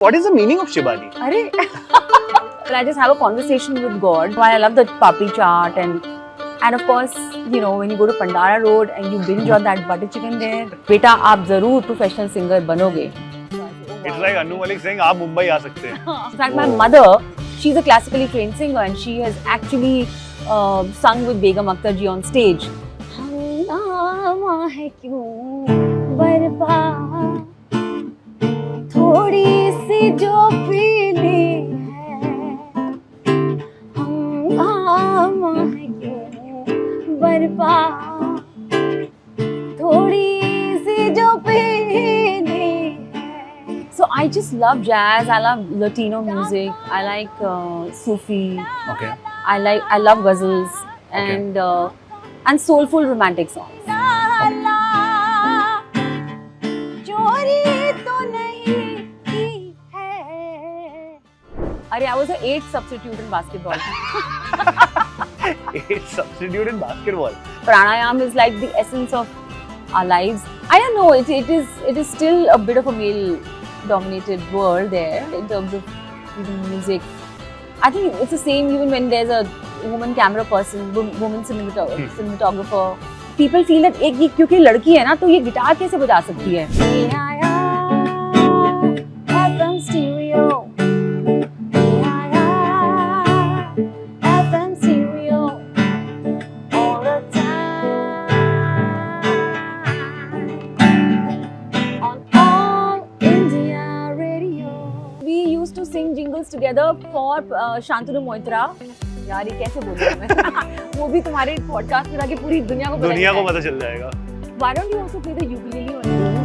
What is the meaning of Shibani? Well, I just have a conversation with God. While I love the papri chaat and of course, you know, when you go to Pandara Road and you binge on that butter chicken there, beta, आप जरूर professional singer बनोगे. It's like Anu Malik saying, आप मुंबई आ सकते हैं. In fact, my mother, she's a classically trained singer and she has actually sung with Begum Akhtar ji on stage. हंगामा है क्यों बर्बाद थोड़ी सी जो पीली है हंगामा है क्यों बर्बाद थोड़ी सी जो पीली है. So I just love jazz. I love Latino music. I like Sufi. Okay. I love ghazals and soulful romantic songs. I was an 8th substitute in basketball. 8th substitute in basketball. Pranayam is like the essence of our lives. I don't know, it is still a bit of a male-dominated world there in terms of music. I think it's the same even when there's a woman camera person, woman cinematographer. People feel that एक क्योंकि लड़की है ना तो ये guitar कैसे बजा सकती है? FM stereo. FM stereo. All the time. On All India Radio. We used to sing jingles together for Shantanu Moitra. यार ये कैसे बोल रहा मैं वो भी तुम्हारे पॉडकास्ट में आके पूरी दुनिया को पता चल जाएगा. Why don't you also play the ukulele on it?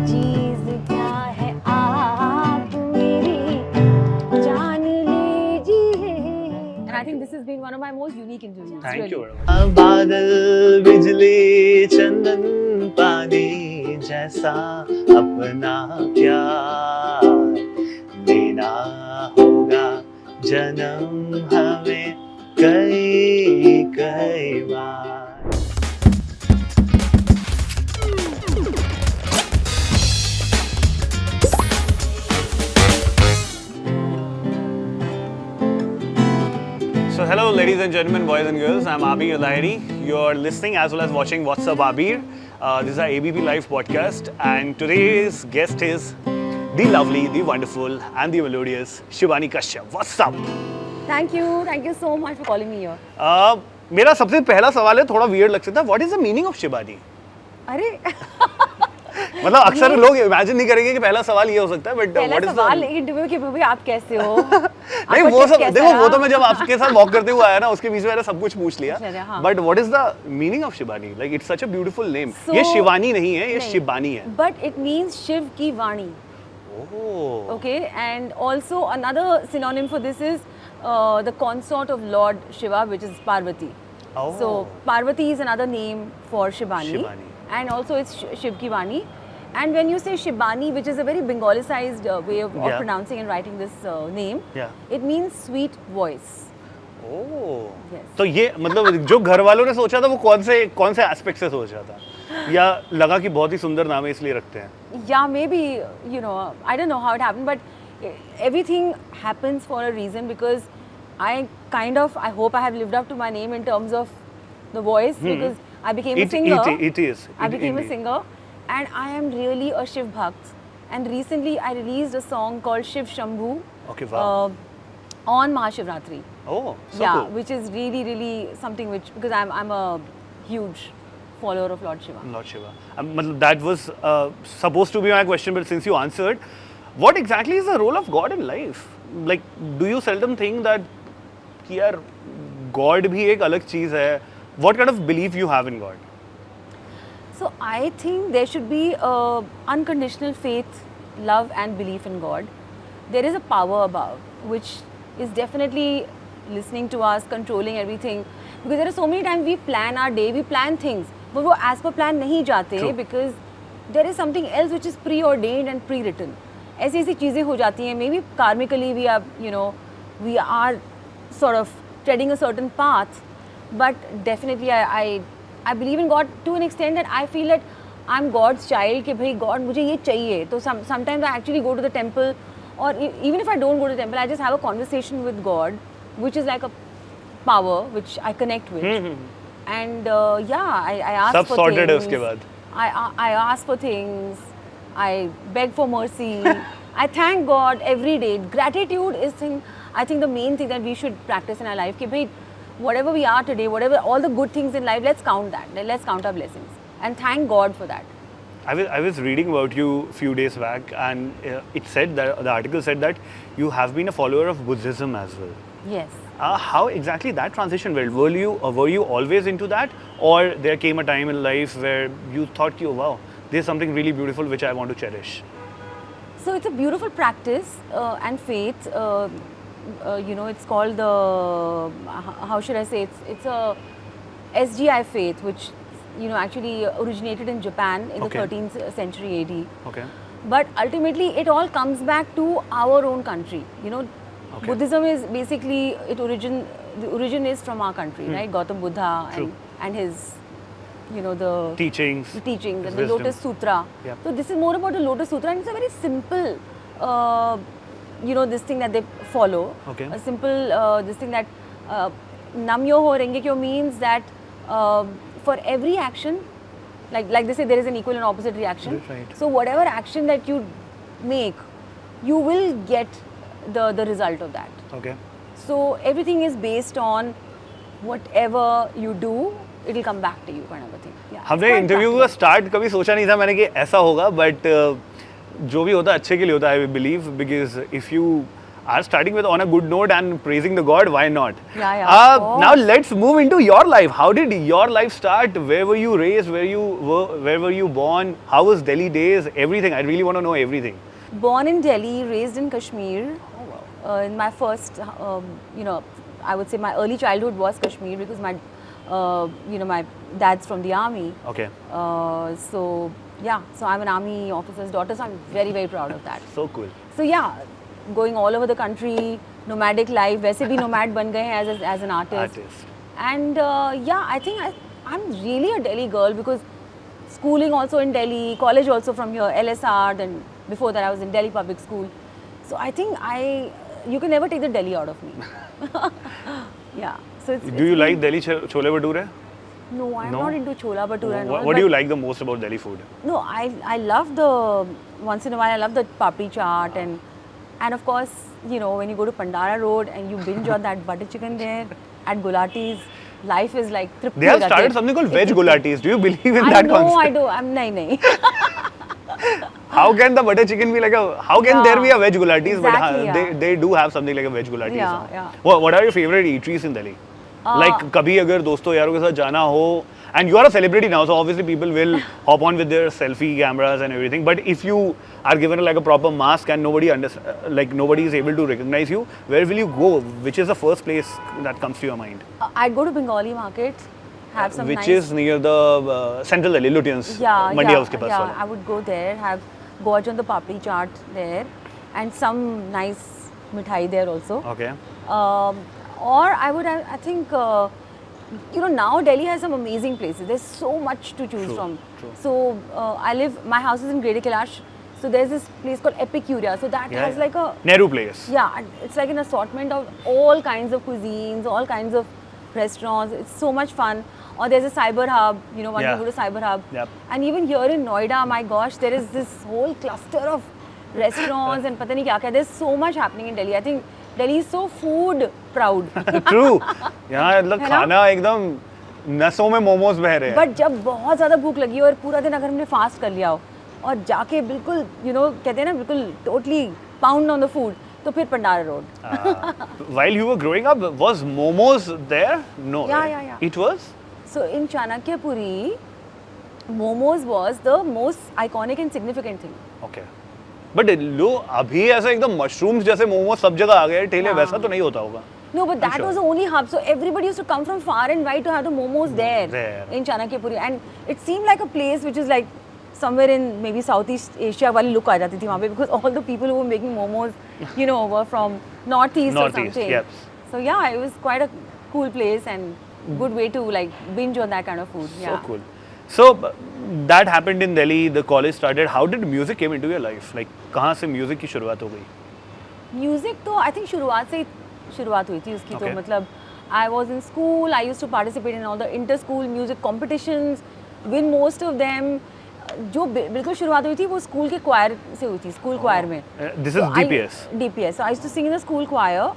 चीज़ क्या है आप मेरी जान लीजिए. And I think this has been one of my most unique interviews. Thank you. बादल बिजली चंदन पानी जैसा अपना प्यार लेना होगा जन्म हमें कई बार. So hello ladies and gentlemen, boys and girls, I'm Abir Lahiri. You're listening as well as watching What's Up Abir. This is our ABP Live podcast and today's guest is the lovely, the wonderful and the melodious Shibani Kashyap. What's up? Thank you so much for calling me here. मेरा सबसे पहला सवाल है थोड़ा weird लग सकता है. What is the meaning of Shibani? अरे मतलब अक्सर लोग इमेजिन नहीं करेंगे कि पहला सवाल ये हो सकता है, बट व्हाट इज सवाल इंटरव्यू के भी आप कैसे हो? नहीं वो सब देखो, वो तो मैं जब आपके साथ वॉक करते हुए आया ना उसके बीच में मैंने सब कुछ पूछ लिया. But what is the meaning of Shibani? Like it's such a beautiful name. ये शिवानी नहीं है, ये शिबानी है. बट इट मींस शिव की वाणी. Okay, and also another synonym for this is the consort of Lord Shiva, which is Parvati. So Parvati is another name for Shibani. And also it's Shiv ki Vani. And when you say Shibani, which is a very Bengalicized way of pronouncing and writing this name, it means sweet voice. तो ये मतलब जो घर वालों ने सोचा था वो कौन से एस्पेक्ट से सोचा था, या लगा कि बहुत ही सुंदर नाम है इसलिए रखते हैं? Yeah, maybe, you know, I don't know how it happened, but everything happens for a reason because I hope I have lived up to my name in terms of the voice because I became a singer. I became a singer and I am really a Shiv Bhakt. And recently I released a song called Shiv Shambhu on Mahashivratri. Oh, so yeah, cool. Which is really something which, because I'm a huge follower of Lord Shiva. Lord Shiva. That was supposed to be my question, but since you answered, what exactly is the role of God in life? Like, do you seldom think that कि यार God भी एक अलग चीज है? What kind of belief you have in God? So I think there should be unconditional faith, love and belief in God. There is a power above which is definitely listening to us, controlling everything. Because there are so many times we plan our day, we plan things, but वो as per plan नहीं जाते because there is something else which is preordained and pre-written. ऐसी चीजें हो जाती हैं. Maybe karmically we are sort of treading a certain path, but definitely I believe in God to an extent that I feel that I'm God's child कि भाई God मुझे ये चाहिए. तो sometimes I actually go to the temple or even if I don't go to temple, I just have a conversation with God, which is like a power which I connect with. And yeah, I ask सब for sorted है things. उसके बाद. I ask for things. I beg for mercy. I thank God every day. Gratitude is I think the main thing that we should practice in our life. कि भाई, whatever we are today, whatever all the good things in life, let's count that. Let's count our blessings and thank God for that. I was reading about you a few days back, and it said that the article said that you have been a follower of Buddhism as well. Yes. How exactly that transition went? Were you always into that, or there came a time in life where you thought, "Oh wow, there's something really beautiful which I want to cherish"? So it's a beautiful practice and faith. It's called the how should I say? It's a SGI faith, which actually originated in Japan in Okay. the 13th century AD. Okay. But ultimately, it all comes back to our own country. Okay. Buddhism is basically the origin is from our country, right? Gautam Buddha True. and his, the Teachings. the teachings and the wisdom. Lotus Sutra. Yep. So this is more about the Lotus Sutra, and it's a very simple, this thing that they follow. Okay. A simple this thing that Nam Myoho Renge Kyo means that for every action, like they say, there is an equal and opposite reaction. Right. So whatever action that you make, you will get the result of that. Okay. So everything is based on whatever you do, it will come back to you, kind of a thing. Yeah, it's हमने quite interview का practical. Start कभी सोचा नहीं था मैंने कि ऐसा होगा, बट जो भी होता है अच्छे के लिए होता है, I believe, because if you are starting with on a good note and praising the God, why not? Yeah, of course. Now let's move into your life. How did your life start? Where were you raised? Where were you born? How was Delhi days? Everything. I really want to know everything. Born in Delhi, raised in Kashmir. In my first, I would say my early childhood was Kashmir because my dad's from the army. Okay. So I'm an army officer's daughter, so I'm very, very proud of that. So cool. So yeah, going all over the country, nomadic life. वैसे भी nomad बन गए हैं as an artist. And I think I'm really a Delhi girl because schooling also in Delhi, college also from here, LSR. Then before that I was in Delhi public school. So I think you can never take the Delhi out of me. Yeah. So it's Do you like Delhi chole bhature? No, I'm No? not into chola bhatura and all. What do but- you like the most about Delhi food? No, I love once in a while I love the papri chaat and of course, when you go to Pandara Road and you binge on that butter chicken there at Gulati's, life is like tripti. They have started something called veg gulatis. Do you believe in I that know, concept? I do. Nahi. How can the butter chicken be how can there be a veg gulatis? Exactly, But yeah. they do have something like a veg gulatis. Yeah, yeah. What are your favorite eateries in Delhi? Like कभी अगर दोस्तों यारों के साथ जाना हो, and you are a celebrity now, so obviously people will hop on with their selfie cameras and everything. But if you are given like a proper mask and nobody is able to recognize you, where will you go? Which is the first place that comes to your mind? I'd go to Bengali market, have some Which nice... is near the Central Delhi, Lutyens, Mandi House के पास yeah, वाला. I would go there, gorge on the papri chaat there and some nice mithai there also. Okay. Or I think, now Delhi has some amazing places. There's so much to choose True, from. true. So my house is in Greater Kailash. So there's this place called Epicuria. So that has like a, Nehru Place. yeah, it's like an assortment of all kinds of cuisines, all kinds of restaurants. It's so much fun. Or there's a cyber hub, one Yeah. can go to cyber hub. Yep. And even here in Noida, my gosh, there is this whole cluster of restaurants and pata nahi kya kya. There's so much happening in Delhi. I think Delhi is so food proud. True. यहाँ मतलब है ना? खाना एकदम नसों में मोमोज बह रहे हैं. बट जब बहुत ज़्यादा भूख लगी हो और पूरा दिन अगर हमने फास्ट कर लिया हो और जाके बिल्कुल कहते हैं ना बिल्कुल totally pound on the food तो फिर Pandara road. While you were growing up, was momos there? No. Yeah, right? yeah, yeah. It was? So in Chanakyapuri, momos was the most iconic and significant thing. Okay. But लो अभी ऐसा एकदम mushrooms जैसे मोमोज सब जगह आ गए ठेले, वैसा तो नहीं होता होगा. No, but that sure. was the only hub. So everybody used to come from far and wide to have the momos there in Chanakyapuri. And it seemed like a place which is like somewhere in maybe Southeast Asia वाली look आ जाती थी वहाँ पे because all the people who were making momos, were from Northeast or something. Yes. So yeah, it was quite a cool place and good way to like binge on that kind of food. Yeah. So cool. So that happened in Delhi. The college started. How did music came into your life? Like कहाँ से music की शुरुआत हो गई? Music तो I think शुरुआत से ही शुरुआत हुई थी उसकी तो Okay. मतलब I was in school I use to participate in all the inter school music competitions win most of them जो बिल्कुल शुरुआत हुई थी वो स्कूल के क्वायर से हुई थी स्कूल क्वायर में This is DPS. DPS. So I used to sing in the school choir,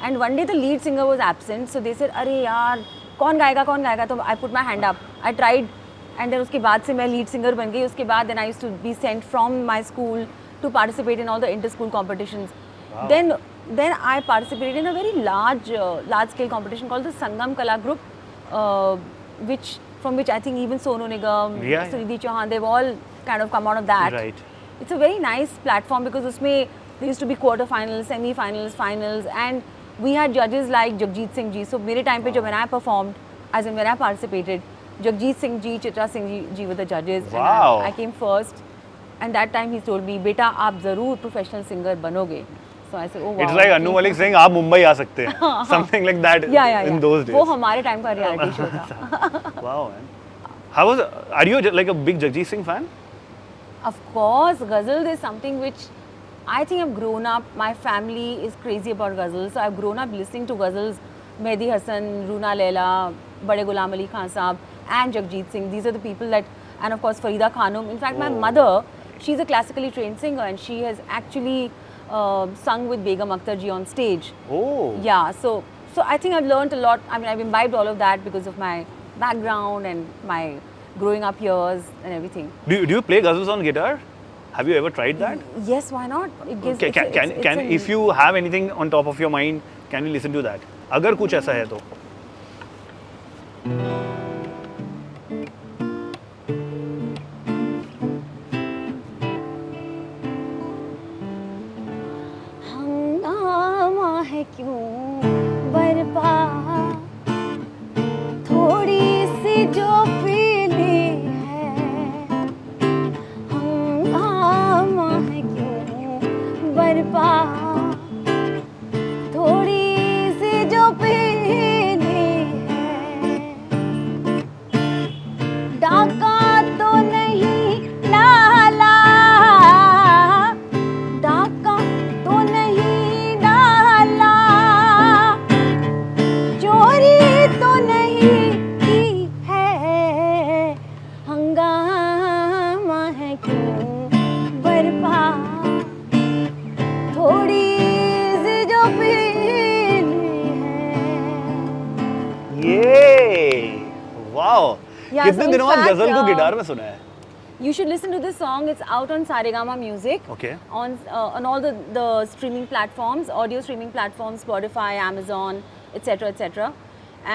and one day the lead singer was absent. So they said, "अरे यार, कौन गाएगा? कौन गाएगा?" तो I put my hand up. I tried, and then उसके बाद से मैं lead singer बन गई. उसके बाद then I used to be sent from my school to participate in all the inter-school competitions. Wow. Then I participated in a very large scale competition called the Sangam Kala Group, from which I think even Sonu Nigam, Yeah. Sunidhi Chauhan, they've all kind of come out of that. Right. It's a very nice platform because उसमें there used to be quarter-finals, semi-finals, finals, and we had judges like Jagjit Singh ji. So मेरे time पे जब when I performed, as in when I participated, Jagjit Singh ji, Chitra Singh ji were the judges. Wow. And I came first, and that time he told me, "बेटा आप ज़रूर professional singer बनोगे." So I said, "Oh wow." It's like Anu Malik saying, "आप मुंबई आ सकते हैं." Something like that. Yeah. In those days. वो हमारे time का reality show था. Wow, man. How was? Are you like a big Jagjit Singh fan? Of course, ghazal is something which I think I've grown up. My family is crazy about ghazals, so I've grown up listening to ghazals. Mehdi Hasan, Runa Laila, Bade Ghulam Ali Khan Saab, and Jagjit Singh. These are the people that, and of course Farida Khanum. In fact, my mother, she's a classically trained singer, and she has actually sung with Begum Akhtar ji on stage. Oh. Yeah, so I think I've learned a lot. I mean, I've imbibed all of that because of my background and my growing up years and everything. Do you play ghazals on guitar? Have you ever tried that? Yes, why not? It gives. If you have anything on top of your mind, can we listen to that? अगर कुछ ऐसा है तो. हंगामा है क्यों बरपा थोड़ी सी जो पीली है हंगामा है क्यों बरपा थोड़ी सी जो पीली है डाका तो नहीं डाला डाका तो नहीं डाला चोरी तो नहीं की है हंगामा है क्यों बरपा थोड़ी सी जो पीली है ये wow. Yeah, कितने so in दिनों बाद fact, गजल को गिटार में सुना है? You should listen to this song. It's out on Saregama Music. Okay. On all the streaming platforms, audio streaming platforms, Spotify, Amazon, etc., etc.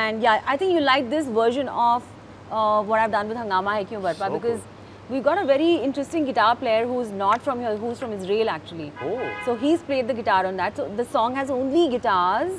And yeah, I think you like this version of what I've done with Hangama Hai Kyun Barpa So because we've got a very interesting guitar player who's not from here, who's from Israel actually. Oh. So he's played the guitar on that. So the song has only guitars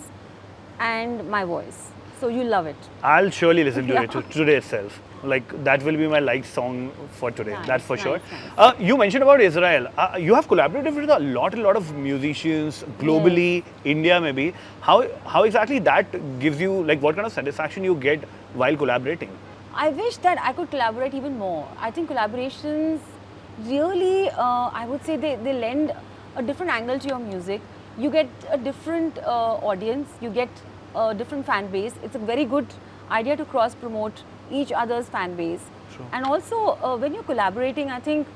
and my voice. So you'll love it. I'll surely listen to Yeah. it today itself. Like that will be my liked song for today. Nice, That's for nice, sure. nice. You mentioned about Israel. You have collaborated with a lot of musicians globally, India maybe. How exactly that gives you like what kind of satisfaction you get while collaborating? I wish that I could collaborate even more. I think collaborations really, I would say they lend a different angle to your music. You get a different audience, you get a different fan base. It's a very good idea to cross promote each other's fan base. True. And also when you're collaborating, I think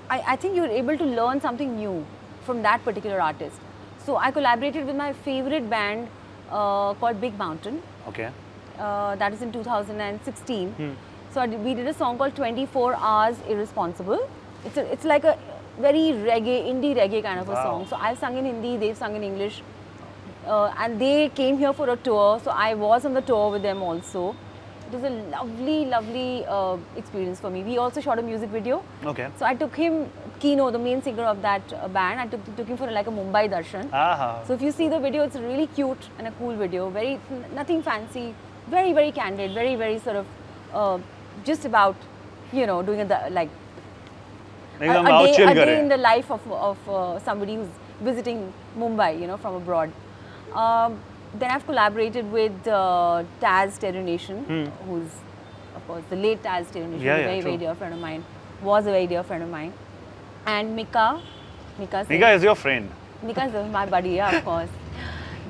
I think you're able to learn something new from that particular artist. So I collaborated with my favorite band called Big Mountain. Okay. That is in 2016. So we did a song called 24 Hours Irresponsible. It's like a very indie reggae kind of a Wow. song. So I've sung in Hindi, they've sung in English. And they came here for a tour. So I was on the tour with them also. It was a lovely experience for me. We also shot a music video. Okay. So I took him, Kino, the main singer of that band, I took him for like a Mumbai darshan. Aha. So if you see the video, it's really cute and a cool video. Nothing fancy, very candid, very sort of just about doing like एकदम आओ chill a day करें. in the life of somebody who's visiting Mumbai, from abroad. Then I've collaborated with Taz Terunation, who's of course the late Taz Terunation, Yeah, a very dear friend of mine, was a very dear friend of mine, and Mika Singh. Nika is your friend. Because of my buddy, yeah, of course.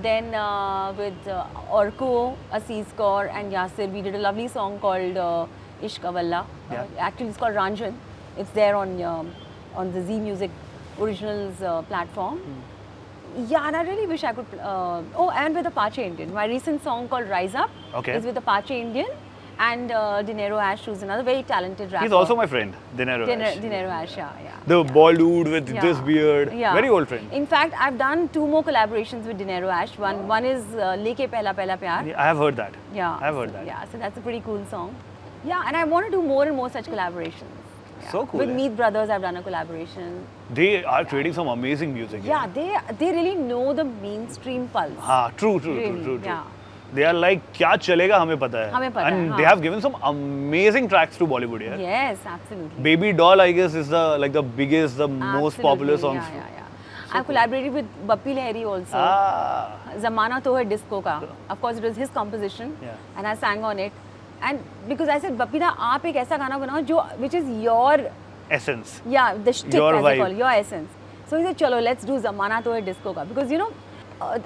Then with Orko, Aziz Kaur and Yasir, we did a lovely song called Ishq Awalla. Yeah. Actually, it's called Ranjan. It's there on the Z Music Originals platform. Yeah, and I really wish I could. Oh, and with Apache Indian. My recent song called Rise Up Okay. is with Apache Indian and Dinero Ash, who's another very talented rapper. He's also my friend, Dinero Ash. Dinero Ash, yeah. The bald dude with Yeah. this beard. Yeah. Very old friend. In fact, I've done 2 more collaborations with Dinero Ash. One is Leke Pehla Pehla Pyar. I have heard that. Yeah. I've heard that. Yeah, so that's a pretty cool song. Yeah, and I want to do more and more such collaborations. Yeah. So cool, With eh? Meet Brothers, I've done a collaboration. They are creating some amazing music. Yeah, they really know the mainstream pulse. हाँ, true. Really, yeah. They are like, क्या चलेगा हमें पता है. हमें पता है, And हाँ. they have given some amazing tracks to Bollywood. Yeah. Yes, absolutely. Baby Doll, I guess, is the biggest, the most popular Absolutely, songs. Yeah. I've collaborated with Bappi Lahiri also. Ah, Zamana To Hai Disco Ka. Of course, it was his composition, Yeah. and I sang on it. And because I said, Bappi da, आप एक ऐसा गाना बनाओ जो which is your, essence. yeah, the shtick Your as they vibe. call it, your essence. So he said, chalo, let's do Zamana To Hai Disco Ka. Because you know,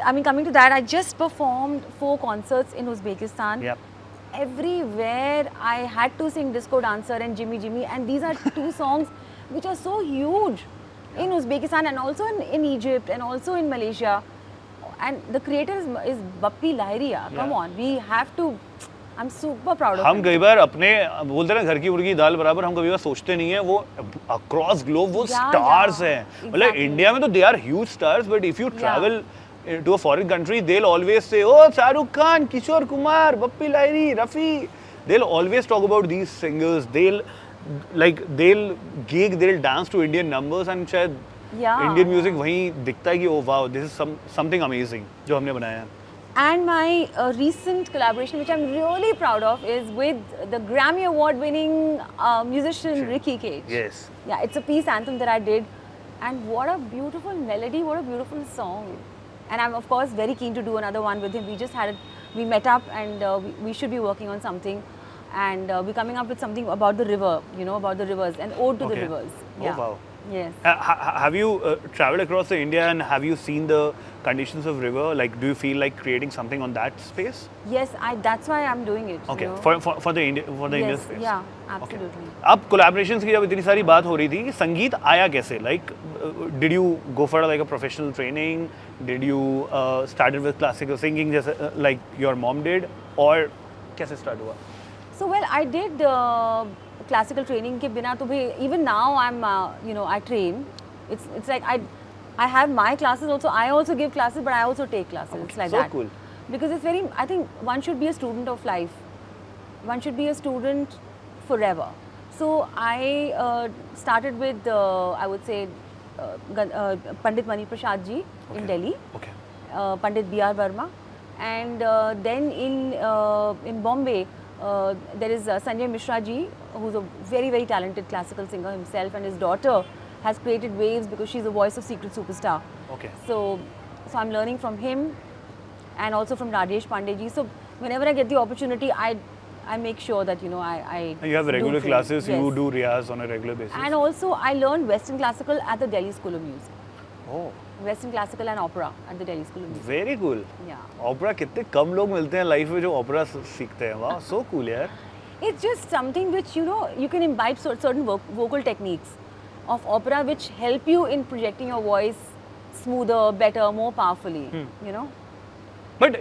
I mean, coming to that, I just performed 4 concerts in Uzbekistan. Yep. Everywhere I had to sing Disco Dancer and Jimmy Jimmy, and these are 2 songs which are so huge in Uzbekistan and also in Egypt and also in Malaysia. And the creator is Bappi Lahiri. Come Yeah. on, we have to. I'm super proud of हम him. कई बार अपने बोलते हैं ना घर की मुर्गी दाल बराबर, हम कभी बार सोचते नहीं है वो अक्रॉस ग्लोब वो Yeah, स्टार्स yeah, हैं. मतलब exactly. इंडिया में तो they are huge stars, but if you Yeah. Travel to a foreign country, they'll always say, oh, Shahrukh Khan, Kishore Kumar, Bappi Lahiri, Rafi. They'll always talk about these singers. They'll gig, they'll dance to Indian numbers, and शायद Yeah. Indian music वहीं दिखता है कि oh wow, this is something amazing जो हमने बनाया है. And my recent collaboration, which I'm really proud of, is with the Grammy Award winning musician Ricky Cage. Yes. Yeah, it's a peace anthem that I did. And what a beautiful melody, what a beautiful song. And I'm, of course, very keen to do another one with him. We met up and we should be working on something. And we're coming up with something about the river, about the rivers, an ode to the Okay. rivers. Oh, Yeah. wow. Yes. Have you traveled across the India and have you seen the conditions of river? Like, do you feel like creating something on that space? Yes, that's why I'm doing it. Okay, you know. for the Indian Yes, space. yeah, absolutely. अब collaborations की जब इतनी सारी बात हो रही थी, संगीत आया कैसे? Like, did you go for like a professional training? Did you started with classical singing जैसे like your mom did? और कैसे start हुआ? So well, I did classical training के बिना तो भी even now I'm I train. It's like I have my classes also. I also give classes, but I also take classes. It's like So that. cool. Because it's very. I think one should be a student of life. One should be a student forever. So I started with I would say Pandit Mani Prasad ji in Delhi. Okay. Pandit B.R. Verma, and then in Bombay there is Sanjay Mishra ji, who's a very very talented classical singer himself, and his daughter has created waves because she's the voice of Secret Superstar. Okay. So I'm learning from him, and also from Rajesh Pandey ji. So whenever I get the opportunity, I make sure that I You have do regular train. classes. You Yes. do riyaz on a regular basis. And also I learned Western classical at the Delhi School of Music. Oh, Western classical and opera at the Delhi School of Music. very cool. Yeah. Opera कितने कम लोग मिलते हैं life में जो opera सीखते हैं. Wow, so cool यार. It's just something which you can imbibe certain vocal techniques of opera which help you in projecting your voice smoother, better, more powerfully. But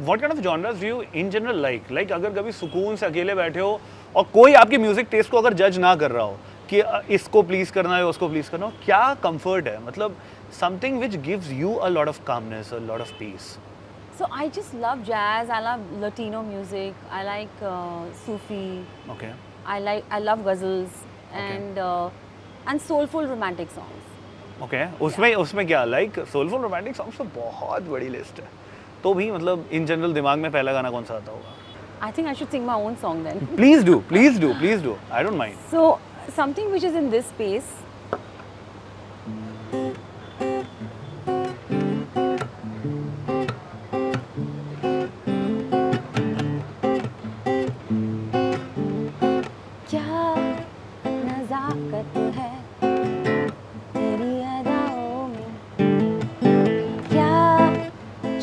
what kind of genres do you in general like? Like अगर कभी सुकून से अकेले बैठे हो और कोई आपकी म्यूजिक टेस्ट को अगर जज ना कर रहा हो कि इसको प्लीज करना है उसको प्लीज करना हो, क्या कंफर्ट है? मतलब something which gives you a lot of calmness, a lot of peace. So I just love jazz. I love Latino music. I like Sufi. Okay. I love ghazals and soulful romantic songs. Okay. उसमें क्या like soulful romantic songs तो बहुत बड़ी list है. तो भी मतलब in general दिमाग में पहला गाना कौन सा आता होगा? I think I should sing my own song then. Please do. I don't mind. So something which is in this space. क्या नज़ाकत है तेरी अदाओं में,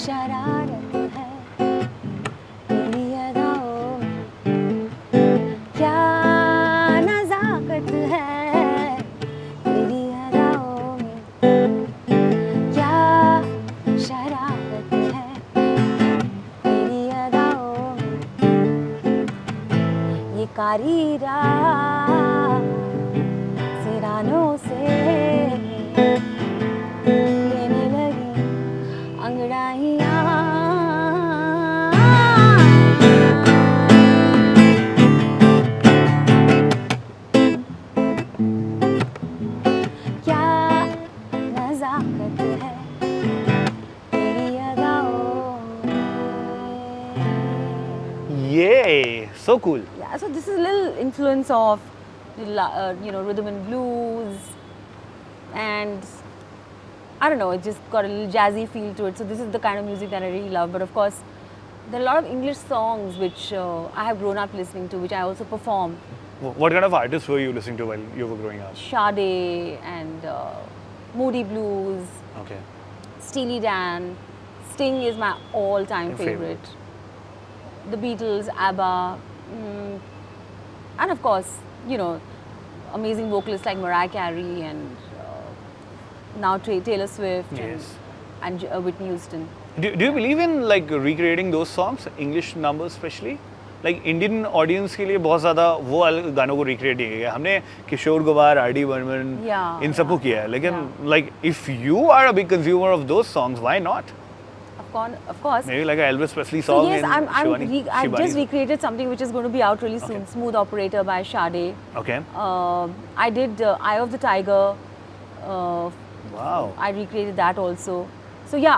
शरारत है तेरी अदाओं में, क्या नज़ाकत है तेरी अदाओं में, क्या शरारत है तेरी अदाओं में, ये कारी रात सिरानों से लेने लगी अंगड़ाइयाँ। क्या नज़ाकत है तेरी अदाओं में। Yay! So cool. Yeah, so this is a little influence of rhythm and blues, and I don't know, it just got a little jazzy feel to it. So this is the kind of music that I really love. But of course, there are a lot of English songs which I have grown up listening to, which I also perform. What kind of artists were you listening to while you were growing up? Sade and Moody Blues, Okay. Steely Dan, Sting is my all-time Your favorite. favorite. The Beatles, ABBA, and of course, amazing vocalists like Mariah Carey and now Taylor Swift Yes. and Whitney Houston. Do you believe in like recreating those songs, English numbers especially? Like Indian audience के लिए बहुत ज़्यादा वो गानों को recreate नहीं किया। हमने Kishore Kumar, R.D. Burman Yeah, इन सबको किया है। लेकिन like if you are a big consumer of those songs, why not? Of course. Maybe like a Elvis Presley So song. yes, in I've just Shivani's- recreated something which is going to be out really soon. Okay. Smooth Operator by Sade. Okay. I did Eye of the Tiger. Wow. I recreated that also. So yeah,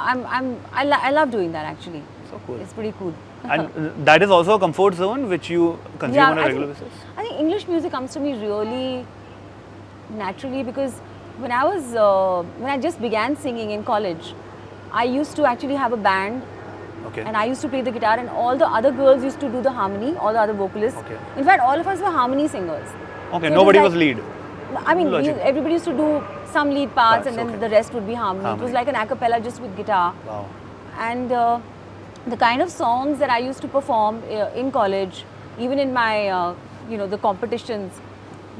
I love doing that actually. So cool. It's pretty cool. And that is also a comfort zone which you consume on a I regular think, basis? I think English music comes to me really naturally because when I just began singing in college, I used to actually have a band Okay. and I used to play the guitar and all the other girls used to do the harmony, all the other vocalists. Okay. In fact, all of us were harmony singers. Okay, So it nobody like- was lead. I mean, Logic. everybody used to do some lead parts and then okay. the rest would be harmony. It was Harmony. like an a cappella just with guitar. Wow. And the kind of songs that I used to perform in college, even in my, the competitions,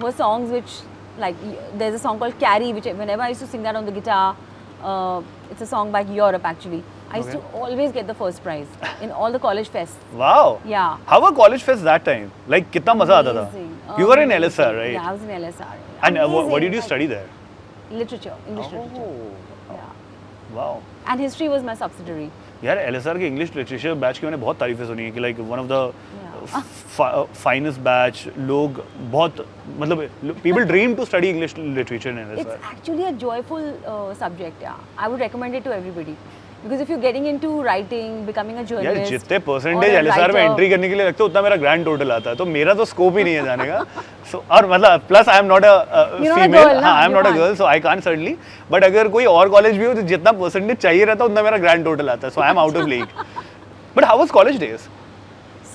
were songs which, like, there's a song called Carrie, which whenever I used to sing that on the guitar, it's a song by Europe actually. I used Okay. to always get the first prize in all the college fests. Wow. Yeah. How were college fests that time? Like, कितना मजा आता था? Amazing. You were in Amazing. LSR, right? Yeah, I was in LSR. And what Amazing. did you Like, study there? Literature, English literature. Oh. Yeah. Wow. And history was my subsidiary. यार LSR के English literature batch की मैंने बहुत तारीफें सुनी है कि like one of the finest batch लोग बहुत मतलब people dream to study English literature in It's LSR actually a joyful subject, yeah. I would recommend it to everybody. Because if you're getting into writing, becoming a यार journalist, जितने or percentage a LSR में writer- entry करने के लिए लगता है उतना मेरा ग्रैंड टोटल आता है तो मेरा तो स्कोप ही नहीं है जाने का सो और मतलब plus I am not a You're not a female girl, हाँ I am you not a can't. Girl so I can't certainly but अगर कोई और कॉलेज भी हो तो जितना परसेंटेज चाहिए रहता है उतना मेरा ग्रैंड टोटल आता है so I am out of league but how was college days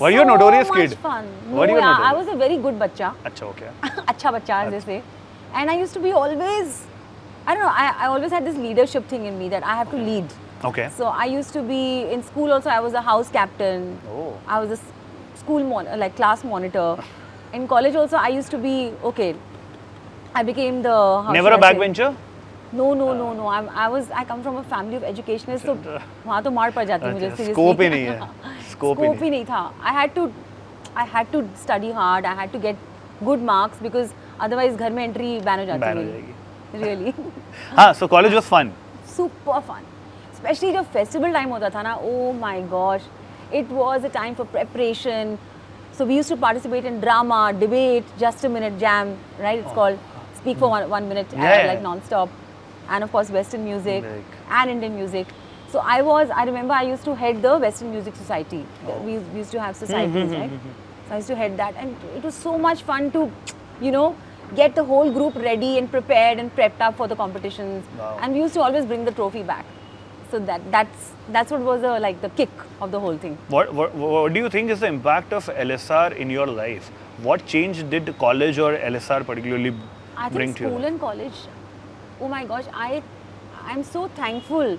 were you a so notorious much kid fun. Were No, you a yeah, I notorious? was a very good bacha. अच्छा okay Acha bacha, as they say. And I used to be always, I don't know, I always had this leadership thing in me that I have to lead. Okay So I used to be in school also. I was a house captain. Oh. I was a school like class monitor. In college also, I used to be okay. I became the how never should a I say? backbencher No. I come from a family of educationists. So वहाँ तो मार पड़ जाती मुझे seriously. Scope ही नहीं है scope ही Scope ही नहीं था. I had to study hard. I had to get good marks because otherwise घर में entry ban हो जाती बैन हो मेरी. जाएगी Really. हाँ so college was fun Super fun. Especially जब festival time होता था ना, oh my gosh, it was a time for preparation. So we used to participate in drama, debate, just a minute jam, right? It's called speak for one minute, Yeah. like non-stop, and of course Western music Like- and Indian music. So I remember I used to head the Western Music Society. We used to have societies, right? So I used to head that, and it was so much fun to, get the whole group ready and prepared and prepped up for the competitions. Wow. And we used to always bring the trophy back. So that's what was the kick of the whole thing. What do you think is the impact of LSR in your life? What change did college or LSR particularly I bring think to you? school and college, oh my gosh, I'm so thankful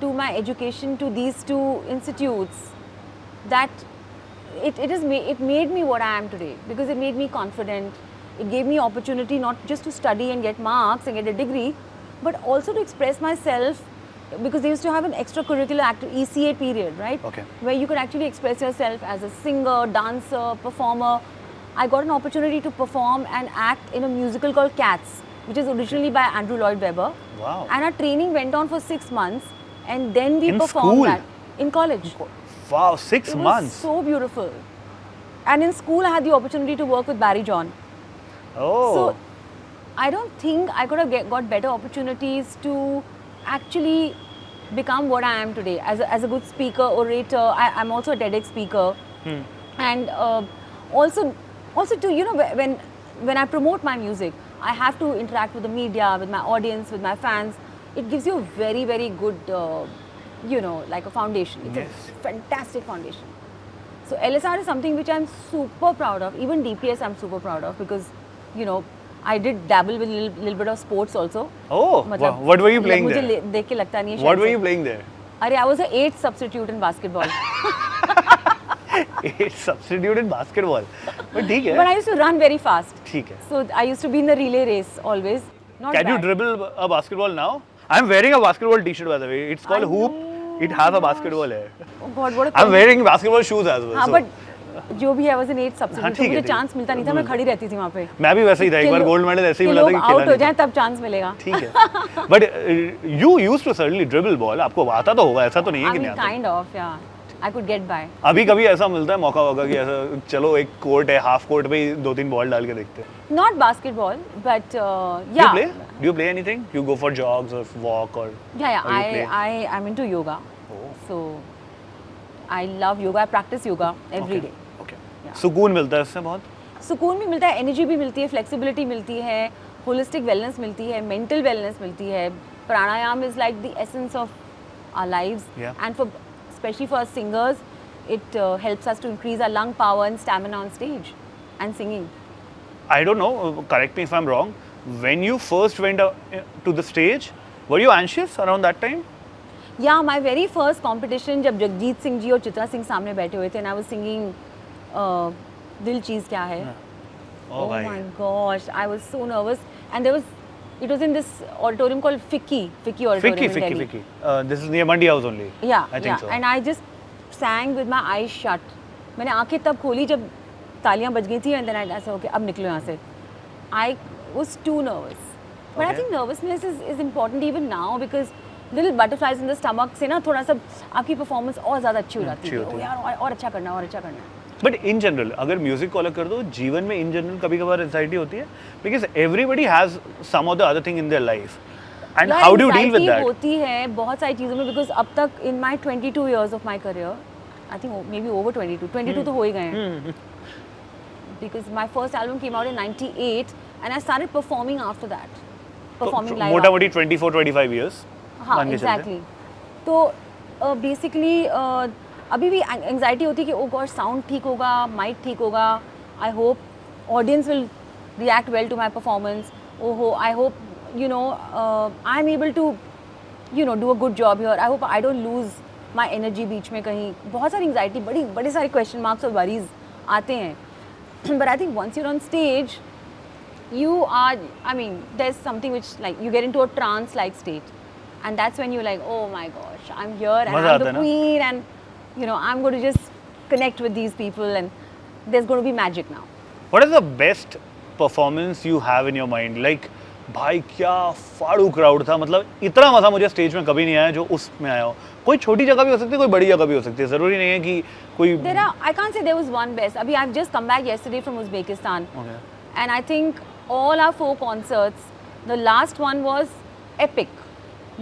to my education to these two institutes, that it made me what I am today, because it made me confident. It gave me opportunity not just to study and get marks and get a degree, but also to express myself, because they used to have an extracurricular ECA period, right? Okay. Where you could actually express yourself as a singer, dancer, performer. I got an opportunity to perform and act in a musical called Cats, which is originally by Andrew Lloyd Webber. Wow. And our training went on for 6 months, and then we In performed school? that in college. Wow, 6 It was months. so beautiful. And in school, I had the opportunity to work with Barry John. Oh. So I don't think I could have got better opportunities to actually become what I am today as a good speaker, orator. I'm also a TEDx speaker, and also to, you know, when I promote my music, I have to interact with the media, with my audience, with my fans. It gives you a very, very good, you know, like a foundation. It's Yes. a fantastic foundation. So LSR is something which I'm super proud of. Even DPS I'm super proud of, because, you know, I did dabble with a little bit of sports also. Oh, मतलब, what were you playing मुझे there? देख के लगता नहीं है What शायद were से। you playing there? अरे, I was an 8th substitute in basketball. 8 substitute in basketball. But ठीक But I है. used to run very fast. ठीक है. So I used to be in the relay race always. Not Can you bad. dribble a basketball now? I'm wearing a basketball t-shirt by the way. It's called I Hoop. know. It has a basketball here. Oh God, what a I'm wearing basketball shoes as well. हाँ, so- but जो भी है, I was an 8th हाँ, substitute. ठीक तो है, मुझे ठीक है। चांस मिलता नहीं था, मैं खड़ी रहती थी वहाँ पे। मैं भी वैसे ही था, एक बार गोल्ड मेडल ऐसे ही मिला था कि लोग खेला आउट हो नहीं जाए था। तब चांस मिलेगा। ठीक है। But you used to certainly dribble ball. आपको आता तो होगा, ऐसा तो नहीं है I कि mean, नहीं आता। kind of, yeah. I could get by. अभी कभी ऐसा मिलता है मौका होगा कि ऐसा चलो एक कोर्ट है, हाफ कोर्ट पे 2-3 बॉल डाल के देखते हैं। Not basketball, but Do you yeah. play? Do you play anything? You go for jogs or walk or? Yeah, or you play? I am into yoga. Oh. So I love yoga. I practice yoga every day. Okay. Yeah. सुकून मिलता है इससे बहुत। सुकून भी मिलता है, energy भी मिलती है, फ्लेक्सिबिलिटी मिलती है, होलिस्टिक वेलनेस मिलती है, मेंटल वेलनेस मिलती है. Pranayama is like the essence of our lives, Yeah. And for specially for singers it helps us to increase our lung power and stamina on stage and singing. I don't know. Correct me if I'm wrong. When you first went to the stage, were you anxious around that time? Yeah, my very first competition, जब जगजीत सिंह जी और चित्रा सिंह सामने बैठे हुए थे, and I was singing दिल चीज़ क्या है. Oh, my gosh, I was so nervous, and it was in this auditorium called Ficky Auditorium in Delhi. Ficky. This is near Mandi House only. Yeah, I think so. And I just sang with my eyes shut. मैंने आंखें तब खोली जब तालियां बज गई थी, and then I ऐसा हो कि अब निकलो यहाँ से. I was too nervous. But I Okay. think nervousness is important even now, because little butterflies in the stomach से ना थोड़ा सा आपकी performance और ज़्यादा अच्छी हो जाती अच्छी है. होती ओ है। यार, और अच्छा करना है, और अच्छा करना है. बट इन जनरल अगर म्यूजिक को अलग कर दो, जीवन में इन जनरल कभी कभार एंजाइटी होती है, because everybody has some of the other thing in their life, and यार, how do you deal with anxiety that? होती है बहुत सारी चीज़ों में, बिकॉज अब तक इन माई 22 years of my career, I think maybe over 22 तो हो ही गए हैं, because my first album came out in 98 and I started performing after that, performing live. मोटा मोटी 24-25 इयर्स हाँ, एग्जैक्टली. तो बेसिकली अभी भी एंग्जाइटी होती है कि ओ गॉड साउंड ठीक होगा, माइक ठीक होगा, I hope audience will react well to my performance, ओहो I hope you know I am able to you know do a good job here, I hope I don't lose my energy बीच में कहीं. बहुत सारी anxiety, बड़े सारे question marks और worries आते हैं. But I think once you're on stage, you are, I mean, there's something which, like, you get into a trance like state, and that's when you're like, oh my gosh, I'm here and मजा I'm आता the है ना? queen, and you know, I'm going to just connect with these people, and there's going to be magic now. What is the best performance you have in your mind? Like, भाई क्या फाड़ू crowd था, मतलब इतना मजा मुझे stage में कभी नहीं आया जो उसमें आया हो. कोई छोटी जगह भी हो सकती है, कोई बड़ी जगह भी हो सकती है, जरूरी नहीं है कि कोई. There are, I can't say there was one best. Abhi, I've just come back yesterday from Uzbekistan, Okay. and I think all our 4 concerts, the last one was epic,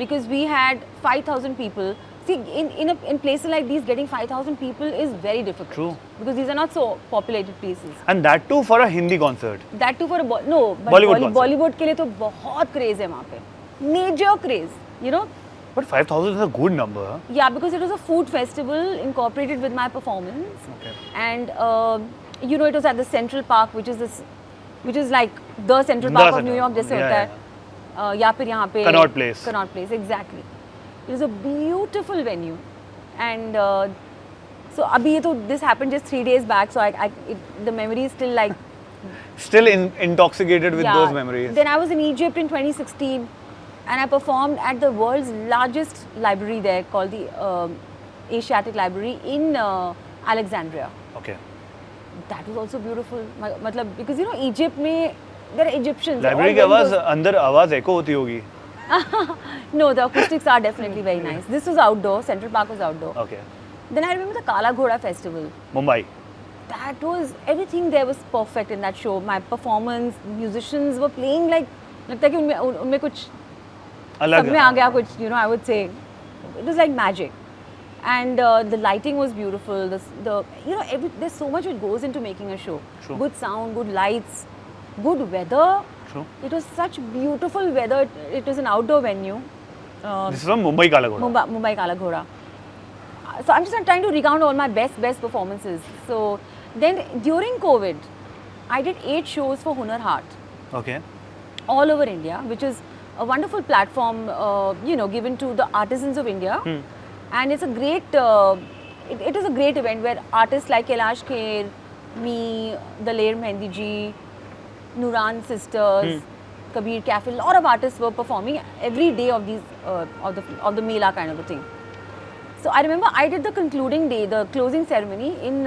because we had 5,000 people. See, in places like these, getting 5,000 people is very difficult. True. Because these are not so populated places. And that too for a Hindi concert. That too for a no, but Bollywood concert. Bollywood के लिए तो बहुत craze है वहाँ पे. Major craze, you know. But 5,000 is a good number. Huh? Yeah, because it was a food festival incorporated with my performance. Okay. And you know, it was at the Central Park, which is like the Central Park of New York जैसे Yeah, होता है. या फिर यहाँ पे Connaught Place. Connaught Place, exactly. It was a beautiful venue, and so abhi to this happened just 3 days back. So the memory is still like Still intoxicated with those memories. Then I was in Egypt in 2016, and I performed at the world's largest library there, called the Asiatic Library in Alexandria. Okay. That was also beautiful. मतलब because you know Egypt में there are Egyptians. Library की आवाज अंदर आवाज एको होती होगी. No, the acoustics are definitely very nice. This was outdoor. Central Park was outdoor. Okay. Then I remember the Kala Ghoda festival. Mumbai. That was everything there was perfect in that show. My performance, musicians were playing like लगता है कि उनमें कुछ अलग सब में आ गया कुछ, you know, I would say it was like magic. And the lighting was beautiful. The you know there's so much that goes into making a show. True. Good sound, good lights, good weather. True. It was such beautiful weather. It was an outdoor venue. This is from Mumbai Kala Ghoda. Mumbai Kala Ghoda. So I'm just trying to recount all my best performances. So then during COVID, I did 8 shows for Hunar Haat Okay. all over India, which is a wonderful platform, you know, given to the artisans of India. And it's a great, it is a great event where artists like Kailash Kher, me, Daler Mehendi ji, Nuran sisters, Kabir Cafe, a lot of artists were performing every day of these, of the Mela kind of a thing. So I remember I did the concluding day, the closing ceremony in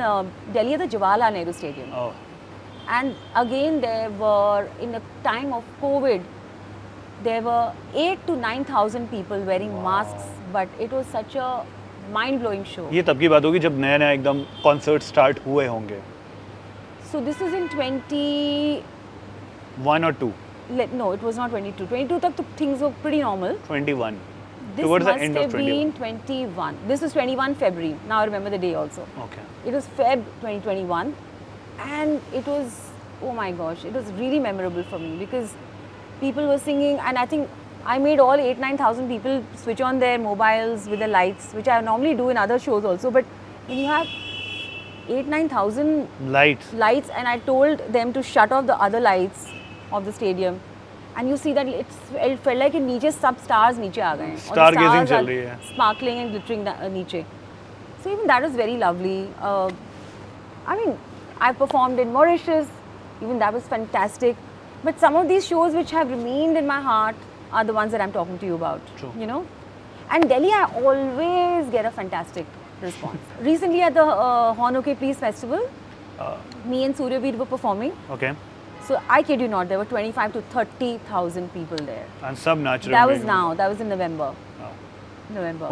Delhi at the Jawaharlal Nehru Stadium. Oh. And again there were, in the time of COVID, there were 8 to 9,000 people wearing masks, but it was such a mind-blowing show. ये तब की बात होगी जब नया नया एकदम concert start हुए होंगे. So this is in 20, 1 or 2. no, it was not 22. 22 tak to things were pretty normal. 21. This Towards the must end have of 21. been 21. This was 21 February. Now I remember the day also. Okay. It was Feb 2021, and it was, oh my gosh, it was really memorable for me because people were singing, and I think I made all 8,000-9,000 people switch on their mobiles with the lights, which I normally do in other shows also. But when you have 8,000-9,000 Lights. and I told them to shut off the other lights of the stadium, and you see that it felt like in नीचे सब stars नीचे आ गए हैं. और the Stargazing stars चल are रही है. Sparkling and glittering नीचे. So even that was very lovely. I mean, I performed in Mauritius. Even that was fantastic. But some of these shows which have remained in my heart are the ones that I'm talking to you about. True. You know, and Delhi, I always get a fantastic response. Recently at the Horn OK Please Festival, me and Suryaveer were performing. Okay. So I kid you not, there were 25 to 30,000 people there. And सब नाच रहे That was होंगे. now. That was in November. Oh. November.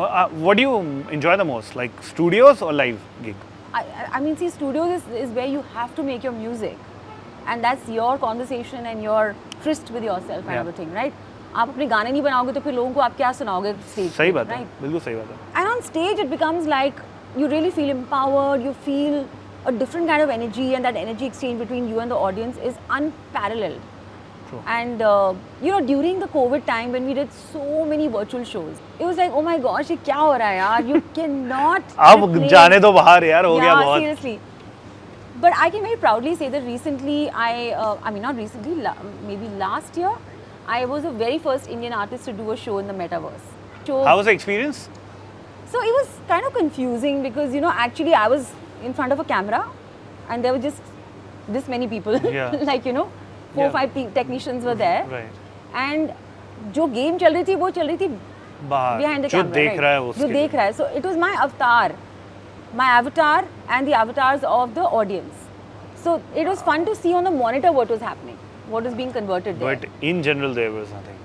What do you enjoy the most? Like studios or live gig? I mean, see, studios is where you have to make your music, and that's your conversation and your tryst with yourself kind of a thing, right? आप अपने गाने नहीं बनाओगे तो फिर लोगों को आप क्या सुनाओगे stage सही पे, बात है. right? बिल्कुल सही बात है. And on stage, it becomes like you really feel empowered. You feel a different kind of energy, and that energy exchange between you and the audience is unparalleled. True. And you know, during the COVID time when we did so many virtual shows, it was like, oh my gosh, ये क्या हो रहा है यार? You cannot. अब replace- जाने दो बाहर यार हो गया Yeah, बहुत. seriously. But I can very proudly say that recently, I mean not recently, maybe last year, I was the very first Indian artist to do a show in the metaverse. So, How was the experience? so it was kind of confusing because, you know, actually I was in front of a camera and there were just this many people. Yeah. Like, you know, 4-5 technicians were there. Right. And जो game चल रही थी वो चल रही थी बाहर. behind the जो camera. देख right? रहा है जो उसके. देख रहा है. So it was my avatar and the avatars of the audience. So it was fun to see on the monitor what was happening, what was being converted there. But in general there was nothing.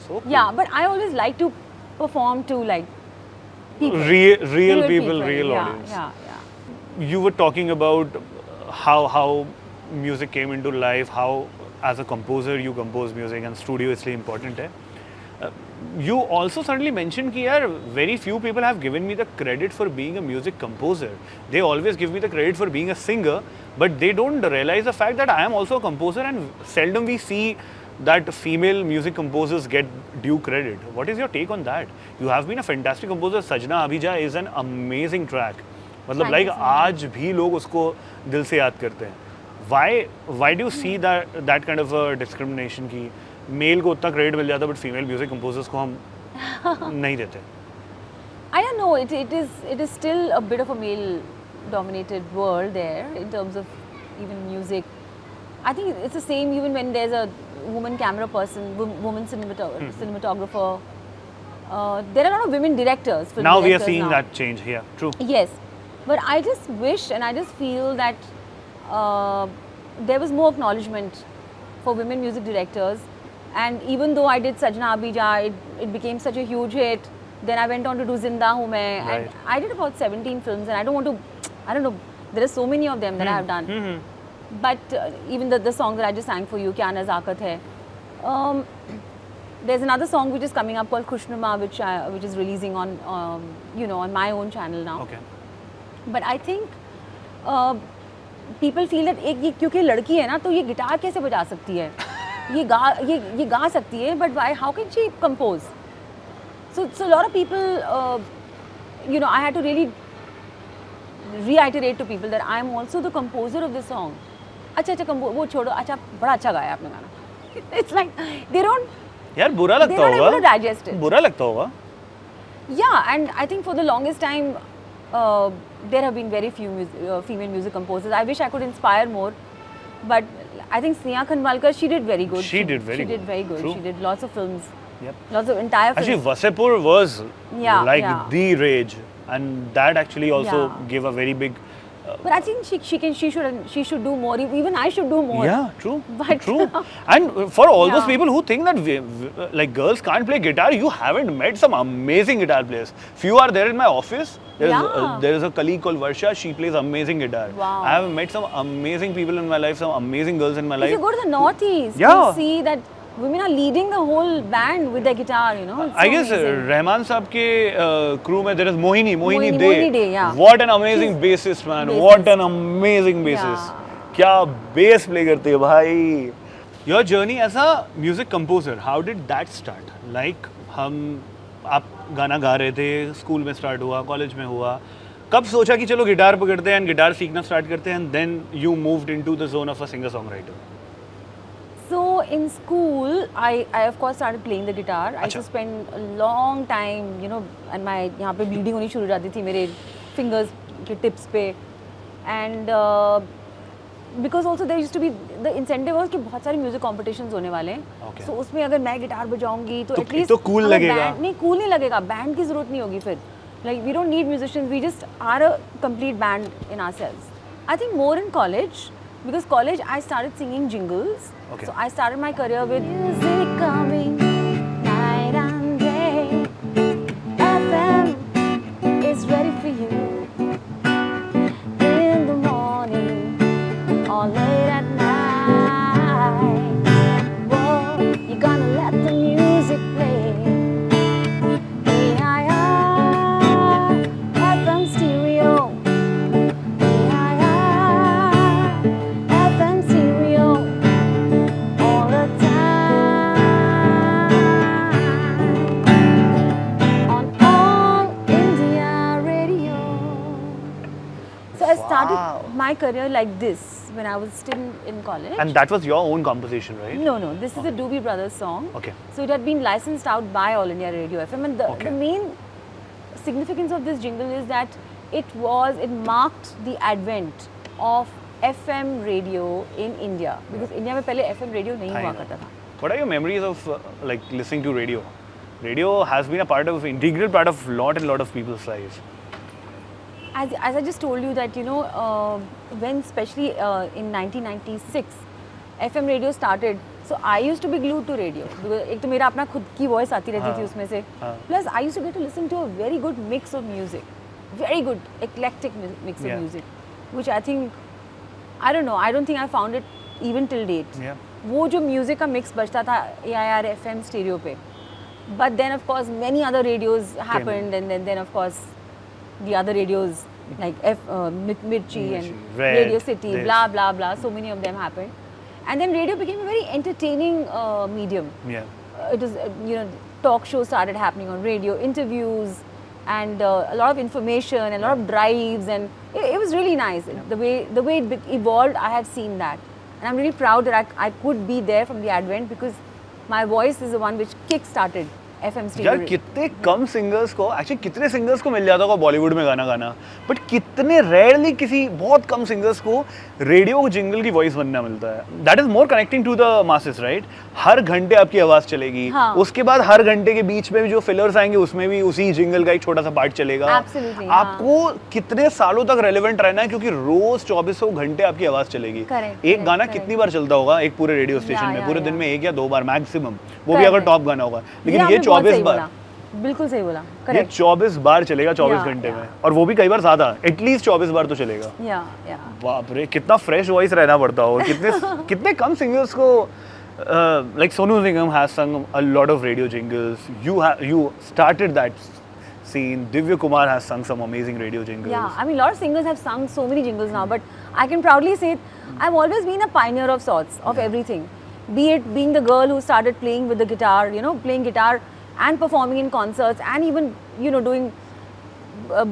So cool. Yeah, but I always like to perform to like people. Real people, real yeah, audience. Yeah. You were talking about how music came into life, how as a composer you compose music and studio is really important है. You also suddenly mentioned कि यार very few people have given me the credit for being a music composer. They always give me the credit for being a singer, but they don't realize the fact that I am also a composer, and seldom we see that female music composers get due credit. What is your take on that? You have been a fantastic composer. Sajna Abhija is an amazing track. मतलब Thank like you so much. आज भी लोग उसको दिल से याद करते हैं. Why do you see that kind of a discrimination की मेल को उतना क्रेडिट मिल जाता है बट फीमेल म्यूजिक कंपोजर्स को हम नहीं देते? I don't know. It is still a bit of a male-dominated world there in terms of even music. I think it's the same even when there's a woman camera person, woman cinematographer. There are a lot of women directors. Film Now we are directors seeing now. that change here. True. Yes, but I just wish and I just feel that there was more acknowledgement for women music directors. And even though I did Sajna Abhi Ja, it became such a huge hit. Then I went on to do Zinda Hu Main, Right. and I did about 17 films. And I don't want to, I don't know, there are so many of them that I have done. But even the song that I just sang for you, Kya Nazakat Hai. There's another song which is coming up called Khushnuma, which is releasing on on my own channel now. Okay. But I think people feel that एक ये क्योंकि लड़की है ना तो ये guitar कैसे बजा सकती है ये गा सकती है but why how can she compose so a lot of people I had to really reiterate to people that I am also the composer of this song अच्छा वो छोड़ो अच्छा बड़ा अच्छा गाया आपने गाना it's like they don't यार बुरा लगता They're not able to होगा. digest it. बुरा लगता होगा. Yeah, and I think for the longest time, there have been very few female music composers. I wish I could inspire more, but I think Sneha Khanwalkar, she did very good. She did very good. very good. True. She did lots of films, Yep. lots of entire films. Actually, Vasipur was Yeah, yeah. the rage, and that actually also Yeah. gave a very big. But I think she should do more. Even I should do more. Yeah, true. But- True. And for all those Yeah. people who think that like girls can't play guitar, you haven't met some amazing guitar players. Few are there in my office. Yeah. There is a colleague called Varsha. She plays amazing guitar. Wow. I have met some amazing people in my life, some amazing girls in my If life. you go to the Northeast, Yeah. you'll see that women are leading the whole band with their guitar. It's I so guess amazing. Rahman Saab ke crew mein there is Mohini Mohini Dey, yeah. What an amazing bassist, man. Bassist. What an amazing bassist. Yeah. क्या bass play करते हो भाई. Your journey as a music composer, how did that start? Like आप गाना गा रहे थे, school में स्टार्ट हुआ, कॉलेज में हुआ. कब सोचा कि चलो गिटार पकड़ते हैं एंड गिटार सीखना स्टार्ट करते हैं, and then you moved into the zone of a singer songwriter? So in school, I of course started playing the guitar. I used to अच्छा. spend a long time, and my यहाँ पे bleeding होनी शुरू हो जाती थी मेरे fingers के tips पे, and because also there used to be the incentive was कि बहुत सारे music competitions होने वाले हैं. Okay. So उसमें अगर मैं गिटार बजाऊंगी तो तो- at least तो cool हमें लगेगा. band- नहीं cool नहीं लगेगा, band की जरूरत नहीं होगी फिर. Like we don't need musicians, we just are a complete band in ourselves. I think more in college. Because college, I started singing jingles. Okay. So I started my career with music coming night and day. FM is ready for you in the morning or late at night. Whoa, you're gonna let the music play. AIR, FM stereo. FM stereo all the time on All India Radio. So I started Wow. my career like this when I was still in college. And that was your own composition, right? No, this is a Doobie Brothers song. Okay. So it had been licensed out by All India Radio FM, and Okay. the main significance of this jingle is that it marked the advent of FM radio in India, because India में पहले FM radio नहीं I हुआ know. करता था. What are your memories of like listening to radio? Radio has been a integral part of lot of people's lives. As I just told you that when especially in 1996 FM radio started, so I used to be glued to radio because एक तो मेरा अपना खुद की voice आती रहती थी उसमें से. हाँ. Plus I used to get to listen to a very good mix of music, very good eclectic mix of Yeah. music, which I think I don't know. I don't think I found it even till date. Yeah. वो जो music का mix बजता था AIR FM stereo पे, but then of course many other radios happened, and then of course the other radios like Mirchi and Red, Radio City, this. blah blah blah. So many of them happened, and then radio became a very entertaining medium. Yeah. It was talk shows started happening on radio, interviews, and a lot of information and a lot of drives, and it was really nice. The way it evolved, I have seen that, and I'm really proud that I could be there from the advent, because my voice is the one which kick-started FM stereo. यार कितने कम singers को, actually कितने singers को मिल जाता होगा बॉलीवुड में गाना गाना, बट कितने रेयरली किसी बहुत कम सिंगर्स को रेडियो जिंगल की वॉइस बनना मिलता है. That is more connecting to the masses, right? हर घंटे आपकी आवाज चलेगी, हाँ. उसके बाद हर घंटे के बीच में भी जो फिलर्स आएंगे उसमें भी उसी जिंगल का एक छोटा सा पार्ट चलेगा. Absolutely, हाँ. आपको कितने सालों तक रेलेवेंट रहना है, क्योंकि रोज 2400 घंटे आपकी आवाज चलेगी. Correct, एक correct, गाना correct. कितनी बार चलता होगा एक पूरे रेडियो स्टेशन में? yeah, पूरे दिन yeah. में एक या दो बार मैक्सिमम, वो भी Correct, अगर correct. टॉप गाना होगा. लेकिन आपने ये बहुत 24 सही बार, बोला. बिल्कुल सही बोला. ये करेक्ट. 24 बार चलेगा 24 Yeah, घंटे yeah. में, और वो भी कई बार ज्यादा, एटलीस्ट 24 बार तो चलेगा. या या बाप रे, कितना फ्रेश वॉइस रहना पड़ता हो. कितने कितने कम सिंगर्स को, लाइक सोनू निगम हैज संग a lot of radio jingles. You started that scene. Divya Kumar has sung some amazing radio jingles. Yeah, I mean, a lot of singers have sung so many jingles now, but I can proudly say I've always been a pioneer of sorts, of everything. Be it being the girl who started playing with the guitar, playing guitar and performing in concerts, and even, doing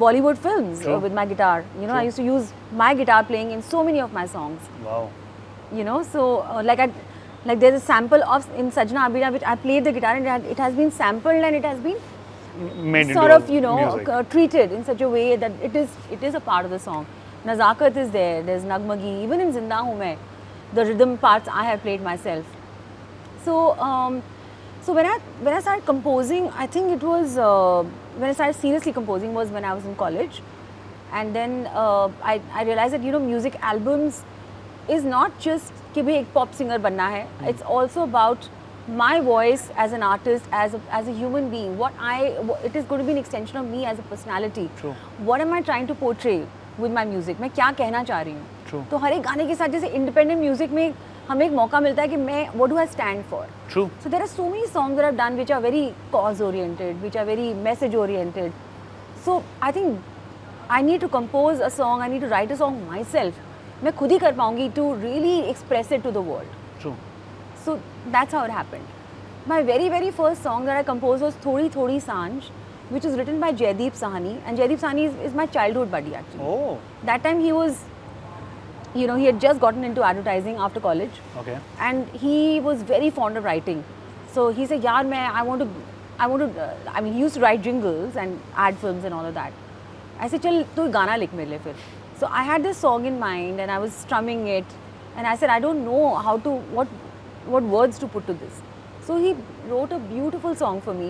Bollywood films True. with my guitar. True. I used to use my guitar playing in so many of my songs. Wow. So like there's a sample of in Sajna Abida which I played the guitar and it has been sampled and it has been Made sort of music. treated in such a way that it is a part of the song. Nazakat is there, there's Nagmagi, even in Zinda Hu Main, the rhythm parts I have played myself. So when I started composing, I think it was when I started seriously composing was when I was in college, and then I realized that music albums is not just कि भाई एक pop singer बनना है. It's also about my voice as an artist, as a human being. It is going to be an extension of me as a personality. True. What am I trying to portray with my music? मैं क्या कहना चाह रही हूँ? True. तो हर एक गाने के साथ जैसे इंडिपेंडेंट म्यूजिक में हमें एक मौका मिलता है कि मैं what do I stand for? True. So there are so many songs that I've done which are very cause oriented, which are very message oriented. So I think I need to compose a song, I need to write a song myself. मैं खुद ही कर पाऊंगी to really express it to the world. True. So that's how it happened. My very, very first song that I composed was Thodi Thodi Sanj, which was written by Jaideep Sahani. And Jaideep Sahani is my childhood buddy actually. Oh. That time he was, he had just gotten into advertising after college. Okay. And he was very fond of writing. So he said, yaar, I want to, he used to write jingles and ad films and all of that. I said, chal, tu gana likh mere liye fir. So I had this song in mind and I was strumming it. And I said, I don't know how to, what words to put to this. So he wrote a beautiful song for me,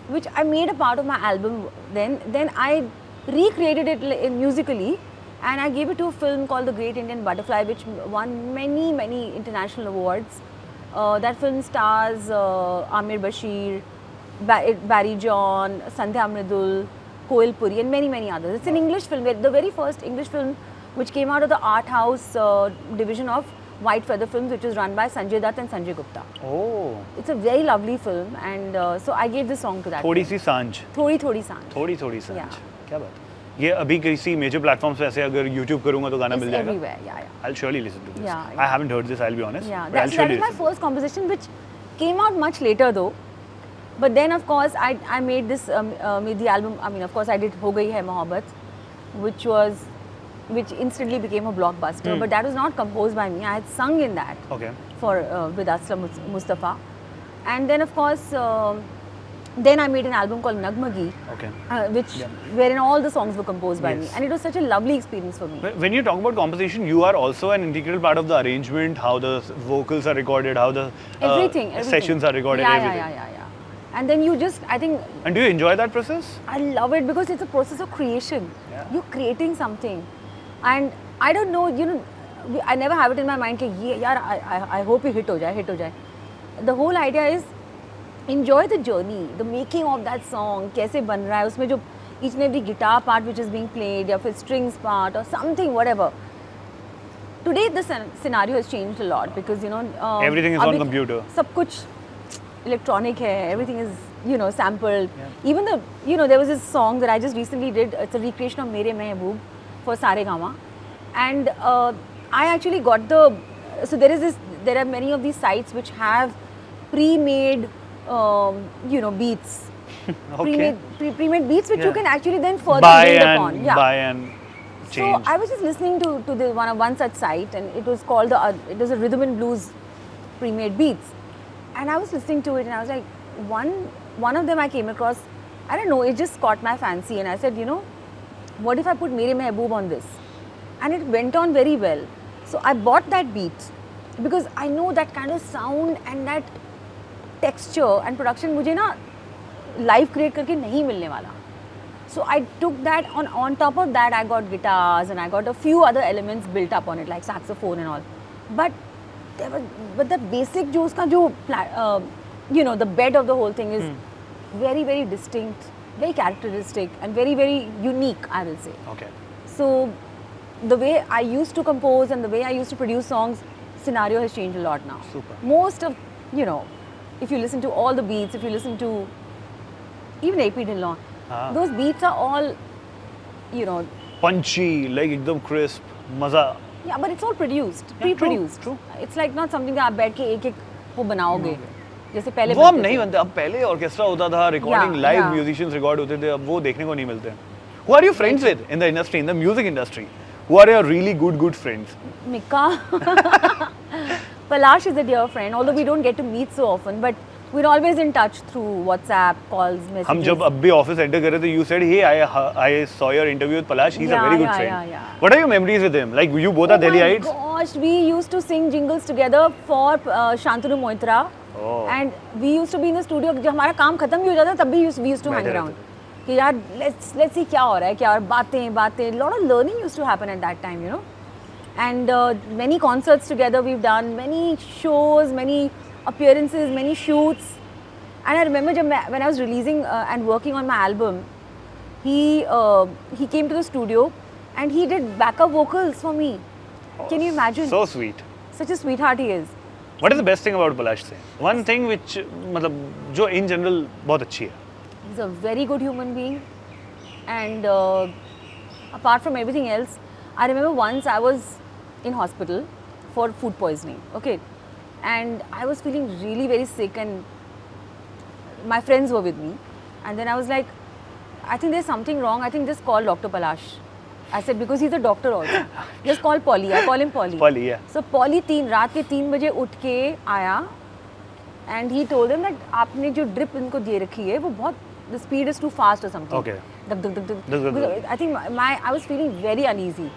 which I made a part of my album then. Then I recreated it musically and I gave it to a film called The Great Indian Butterfly, which won many, many international awards. That film stars Amir Bashir, Barry John, Sandhya Mridul, Koel Puri and many, many others. It's an English film, the very first English film which came out of the art house division of White Feather Films, which was run by Sanjay Dutt and Sanjay Gupta. Oh. It's a very lovely film and so I gave this song to that थोड़ी film. सी सांझ. थोड़ी थोड़ी सांझ. थोड़ी थोड़ी सांझ. Yeah. क्या बात है? ये अभी किसी मेजर प्लेटफॉर्म्स पे ऐसे अगर YouTube करूँगा तो गाना It's मिल जाएगा? everywhere, yeah. I'll surely listen to this. Yeah, I haven't heard this, I'll be honest. Yeah, but I'll that surely is my listen. first composition which came out much later though. But then of course I made this, made the album, of course I did Ho Gayi Hai Mohabbat, which instantly became a blockbuster. But that was not composed by me. I had sung in that Okay. with Aslam Mustafa. And then of course, then I made an album called Nagmagi, Okay. wherein all the songs were composed by me. Yes. And it was such a lovely experience for me. When you talk about composition, you are also an integral part of the arrangement, how the vocals are recorded, how the Everything. sessions are recorded, everything. Yeah. And then you just, I think, And do you enjoy that process? I love it because it's a process of creation. Yeah. You're creating something. And I don't know, I never have it in my mind, I hope it hit ho jaye. The whole idea is, enjoy the journey, the making of that song, kaise ban raha hai, usme jo each and every guitar part which is being played, or strings part or something, whatever. Today the scenario has changed a lot because, Everything is on computer. Sab kuch electronic hai, everything is, sampled. Yeah. Even there was this song that I just recently did, it's a recreation of Mere Mehboob for Saregama. And I actually got so there are many of these sites which have pre-made, beats. Okay. Pre-made beats which Yeah. you can actually then further Buy build and upon. Yeah. buy and change. So I was just listening to the one such site, and it was called it was a rhythm and blues pre-made beats, and I was listening to it, and I was like, one of them I came across, I don't know, it just caught my fancy, and I said, you know, what if I put Mere Mehboob on this? And it went on very well. So I bought that beat because I know that kind of sound and that texture and production मुझे ना live create करके नहीं मिलने वाला. So I took that on top of that I got guitars and I got a few other elements built up on it like saxophone and all. But the basic जो उसका जो you know, the bed of the whole thing is very, very distinct, very characteristic and very, very unique, I will say. Okay. So the way I used to compose and the way I used to produce songs, scenario has changed a lot now. Super. Most of, you know, if you listen to all the beats, if you listen to even AP Dillon, those beats are all, you know, Punchy, like एकदम crisp, मजा. yeah, but it's all produced, Yeah, pre-produced. true. It's like not something that आप बैठ के एक-एक वो बनाओगे. जैसे पहले वो हम बनते नहीं थे. बनते. अब पहले ऑर्केस्ट्रा होता था, recording Yeah, live yeah. Musicians record होते थे. अब वो देखने को नहीं मिलते. Who are you friends with in the industry, in the music industry? Who are your really good friends? Mika. Palash is a dear friend, although we don't get to meet so often, but we're always in touch through WhatsApp, calls, messages. हम जब अब भी office enter कर रहे थे, you said, hey, I saw your interview with Palash. He's a Yeah, very good yeah, friend. yeah. What are your memories with him? Like you both are Oh my Delhiites. gosh, we used to sing jingles together for Shantanu Moitra. Oh. And we used to be in the studio. जब हमारा काम खत्म भी हो जाता तब भी we used to hang बैठे around. रहते कि यार let's see क्या हो रहा है क्या और बातें. Lot of learning used to happen at that time, you know. And many concerts together we've done, many shows, many appearances, many shoots. And I remember when I was releasing and working on my album, he came to the studio and he did backup vocals for me. Can you imagine? So sweet. Such a sweetheart he is. What is the best thing about Palash से? One thing which मतलब जो in general बहुत अच्छी है. He's a very good human being, and apart from everything else, I remember once I was in hospital for food poisoning, okay, and I was feeling really very sick, and my friends were with me, and then I was like, I think there's something wrong. I think just call Dr. Palash. I said because he's a doctor also. Just call Polly. I call him Polly. Polly, yeah. So Polly रात के 3 बजे उठ के आया, and he told them that आपने जो drip इनको दे रखी है वो बहुत the speed is too fast or something. Okay. Dug, dug, dug, dug. Dug, dug, dug. I think I was feeling very uneasy.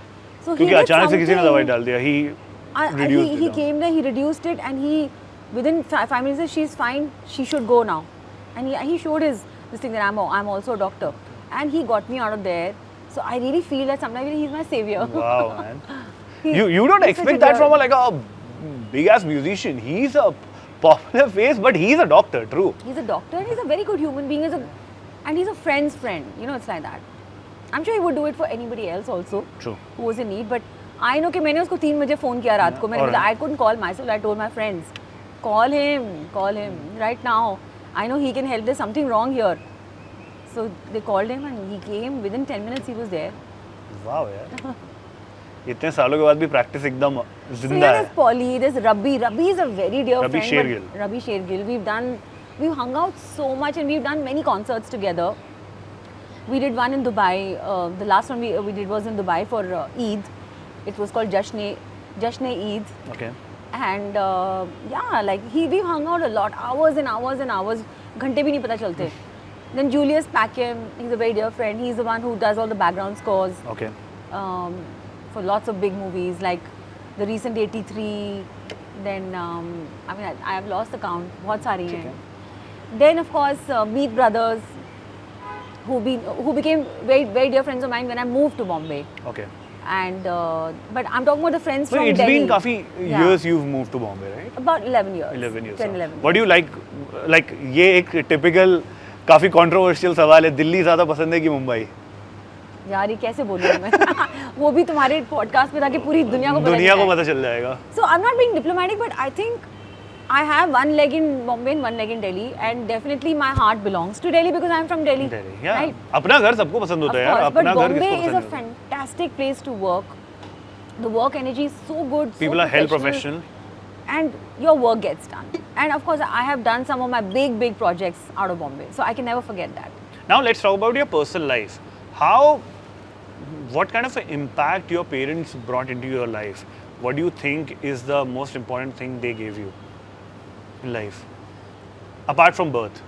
So he क्योंकि did अचानक से किसी ने something- दवाई डाल दिया. He reduced he it. came there, he reduced it, and he within 5 minutes said she's fine, she should go now. And he showed his this thing that I'm also a doctor, and he got me out of there. So I really feel that sometimes he's my savior. Wow, man. He's- You don't he's such expect a that from girl. a big ass musician. He's a popular face, but he's a doctor. True. He's a doctor and he's a very good human being. And he's a friend's friend. You know, it's like that. I'm sure he would do it for anybody else also. True. Who was in need. But I know कि मैंने उसको 3 बजे phone किया रात को. मैंने Alright. बोला I couldn't call myself. I told my friends, call him right now. I know he can help. There's something wrong here. So they called him and he came. Within 10 minutes he was there. Wow, यार. इतने सालों के बाद भी practice एकदम So जिंदा yeah, है. there's Polly, there's Rabbi. Rabbi is a very dear Rabbi friend. Shergill. but Rabbi Shergill. We've hung out so much and we've done many concerts together. We did one in Dubai. The last one we did was in Dubai for Eid. It was called Jashne Eid. Okay. And yeah, like we hung out a lot, hours and hours and hours. घंटे भी नहीं पता चलते. Then Julius Packham, he's a very dear friend. He's the one who does all the background scores. Okay. For lots of big movies like the recent 83, then I mean I have lost the count, बहुत सारी हैं. Then of course Meet Brothers, who became very very dear friends of mine when I moved to Bombay. Okay. And but I'm talking about the friends So from it's Delhi. been काफी Yeah. years you've moved to Bombay, right? About 11 years. 11 years. 10, 11. What do you like? Like ये एक typical काफी controversial सवाल है. दिल्ली ज़्यादा पसंद है कि मुंबई? यार ये कैसे बोलूँ मैं वो भी तुम्हारे पॉडकास्ट पे ताकि पूरी दुनिया को पता चल जाएगा. So I'm not being diplomatic, but I think I have one leg in Bombay and one leg in Delhi, and definitely my heart belongs to Delhi because I'm from Delhi. Delhi, yeah. Right? अपना घर सबको पसंद Of होता है यार. course, but अपना घर Bombay किसको is a पसंद नहीं? fantastic place to work. The work energy is so good. People so are hell professional. and your work gets done. And of course, I have done some of my big projects out of Bombay, so I can never forget that. Now let's talk about your personal life. What kind of an impact your parents brought into your life? What do you think is the most important thing they gave you in life, apart from birth?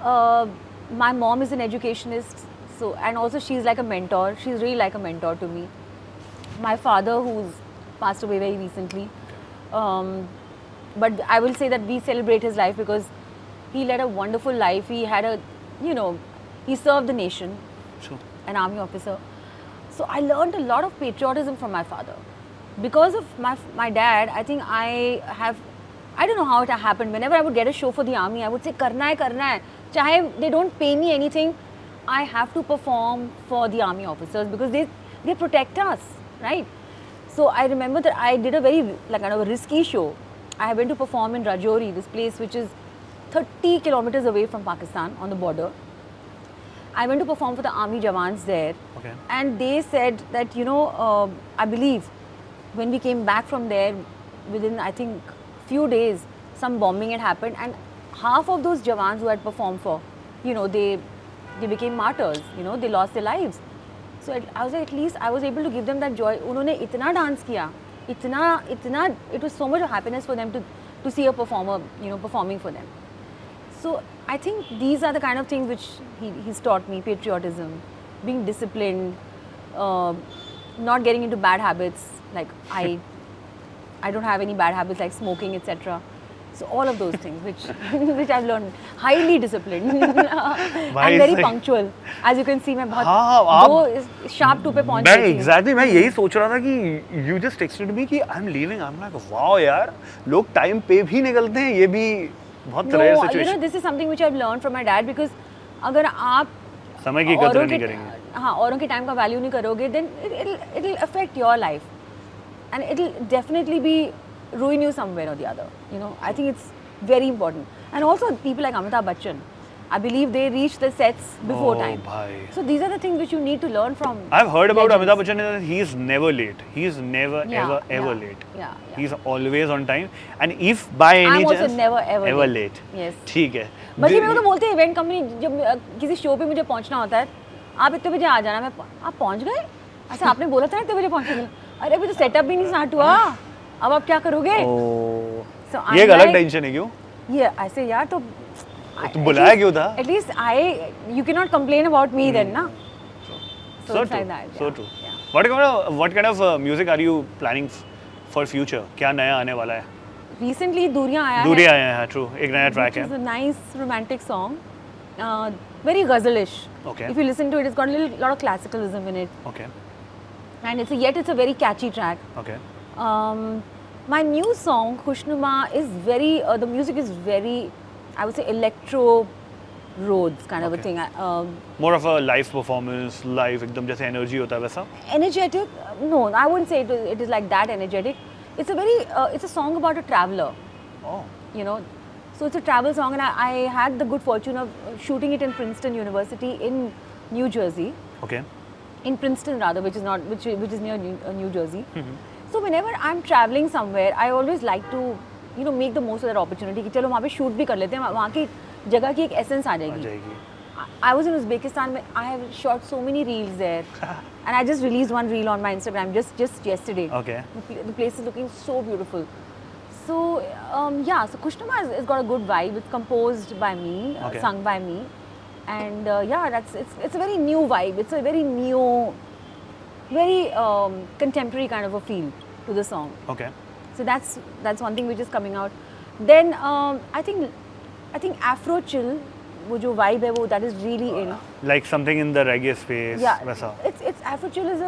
My mom is an educationist, so and also she's like a mentor. She's really like a mentor to me. My father, who's passed away very recently, but I will say that we celebrate his life because he led a wonderful life. He had a, you know, he served the nation, Sure. an army officer. So I learned a lot of patriotism from my father. Because of my dad, I think I don't know how it happened. Whenever I would get a show for the army, I would say, karna hai. Chahe they don't pay me anything, I have to perform for the army officers because they protect us, right? So I remember that I did a very like kind of a risky show. I went to perform in Rajouri, this place which is 30 kilometers away from Pakistan on the border. I went to perform for the army jawans there, Okay. and they said that I believe when we came back from there, within I think few days, some bombing had happened, and half of those jawans who had performed for, they became martyrs. They lost their lives. So I was like, at least I was able to give them that joy. उन्होंने इतना dance किया, इतना it was so much of happiness for them to see a performer, performing for them. So I think these are the kind of things which he's taught me: patriotism, being disciplined, not getting into bad habits. Like I don't have any bad habits like smoking, etc. So all of those things which I've learned. Highly disciplined and very सही। punctual. As you can see, मैं बहुत हाँ, दो sharp 2 पे पहुंच मैं गई थी। एग्जैक्टली मैं यही सोच रहा था कि यू जस्ट टेक्स्टेड मी कि I am leaving. I am like wow यार, लोग टाइम पे भी निकलते हैं, ये भी बहुत No, rare you know, situation. this is something which I've learned from my dad because अगर आप समय की कदर औरों नहीं के करेंगे। हाँ औरों के टाइम का वैल्यू नहीं करोगे, then it'll affect your life and it'll definitely be ruin you somewhere or the other. I think it's very important. And also people like Amitabh Bachchan, I believe they reach the sets before Oh, time. bhai. So these are the things which you need to learn from. I've heard about legends. Amitabh Bachchan that he is never late. He is never Yeah, ever yeah, late. yeah. He's always on time. And if by any I'm also chance never ever late. Yes. ठीक है। बल्कि मेरे को तो बोलते हैं event company जब किसी शो पे मुझे पहुंचना होता है, आप इतने बजे आ जाना। आप पहुंच गए? अच्छा आपने बोला था इतने बजे पहुंचने। अरे अभी तो सेटअप भी नहीं स्टार्ट हुआ, अब आप क्या करोगे? ओह, So ये I'm एक अलग like, टेंशन है क्यों? ये ऐसे यार तो तुम बुलाया क्यों था? At least you cannot complain about me then, ना? So it's true. like that, So yeah, true. yeah. What kind of music are you planning for future? क्या नया आने वाला है? Recently दूरियां आया दूरी है, आया है, true. एक नया ट्रैक which is है। a nice romantic song, very ghazalish. Okay. If you listen to it, it's got a lot of classicalism in it, Okay. and it's a very catchy track. Okay. My new song Khushnuma is very the music is very, I would say, electro roads kind of a Okay. thing. More of a live performance, live एकदम जैसे energy होता है वैसा? Energetic? No, I wouldn't say it is like that energetic. It's a song about a traveler. Oh. So it's a travel song, and I had the good fortune of shooting it in Princeton University in New Jersey. Okay. In Princeton rather, which is near New Jersey. So whenever I'm traveling somewhere, I always like to make the most of that opportunity कि चलो वहाँ पे shoot भी कर लेते हैं, वहाँ की जगह की एक essence आ आ जाएगी. जाएगी। I was in Uzbekistan. I have shot so many reels there, and I just released one reel on my Instagram just yesterday. Okay. The place is looking so beautiful. So so Khushnuma has got a good vibe. It's composed by me, Okay. sung by me, and it's a very new vibe. It's a very new, very contemporary kind of a feel to the song. Okay. So that's one thing which is coming out. Then I think Afro chill, वो जो vibe है वो that is really in. Like something in the reggae space, Yeah, वैसा। it's Afro chill is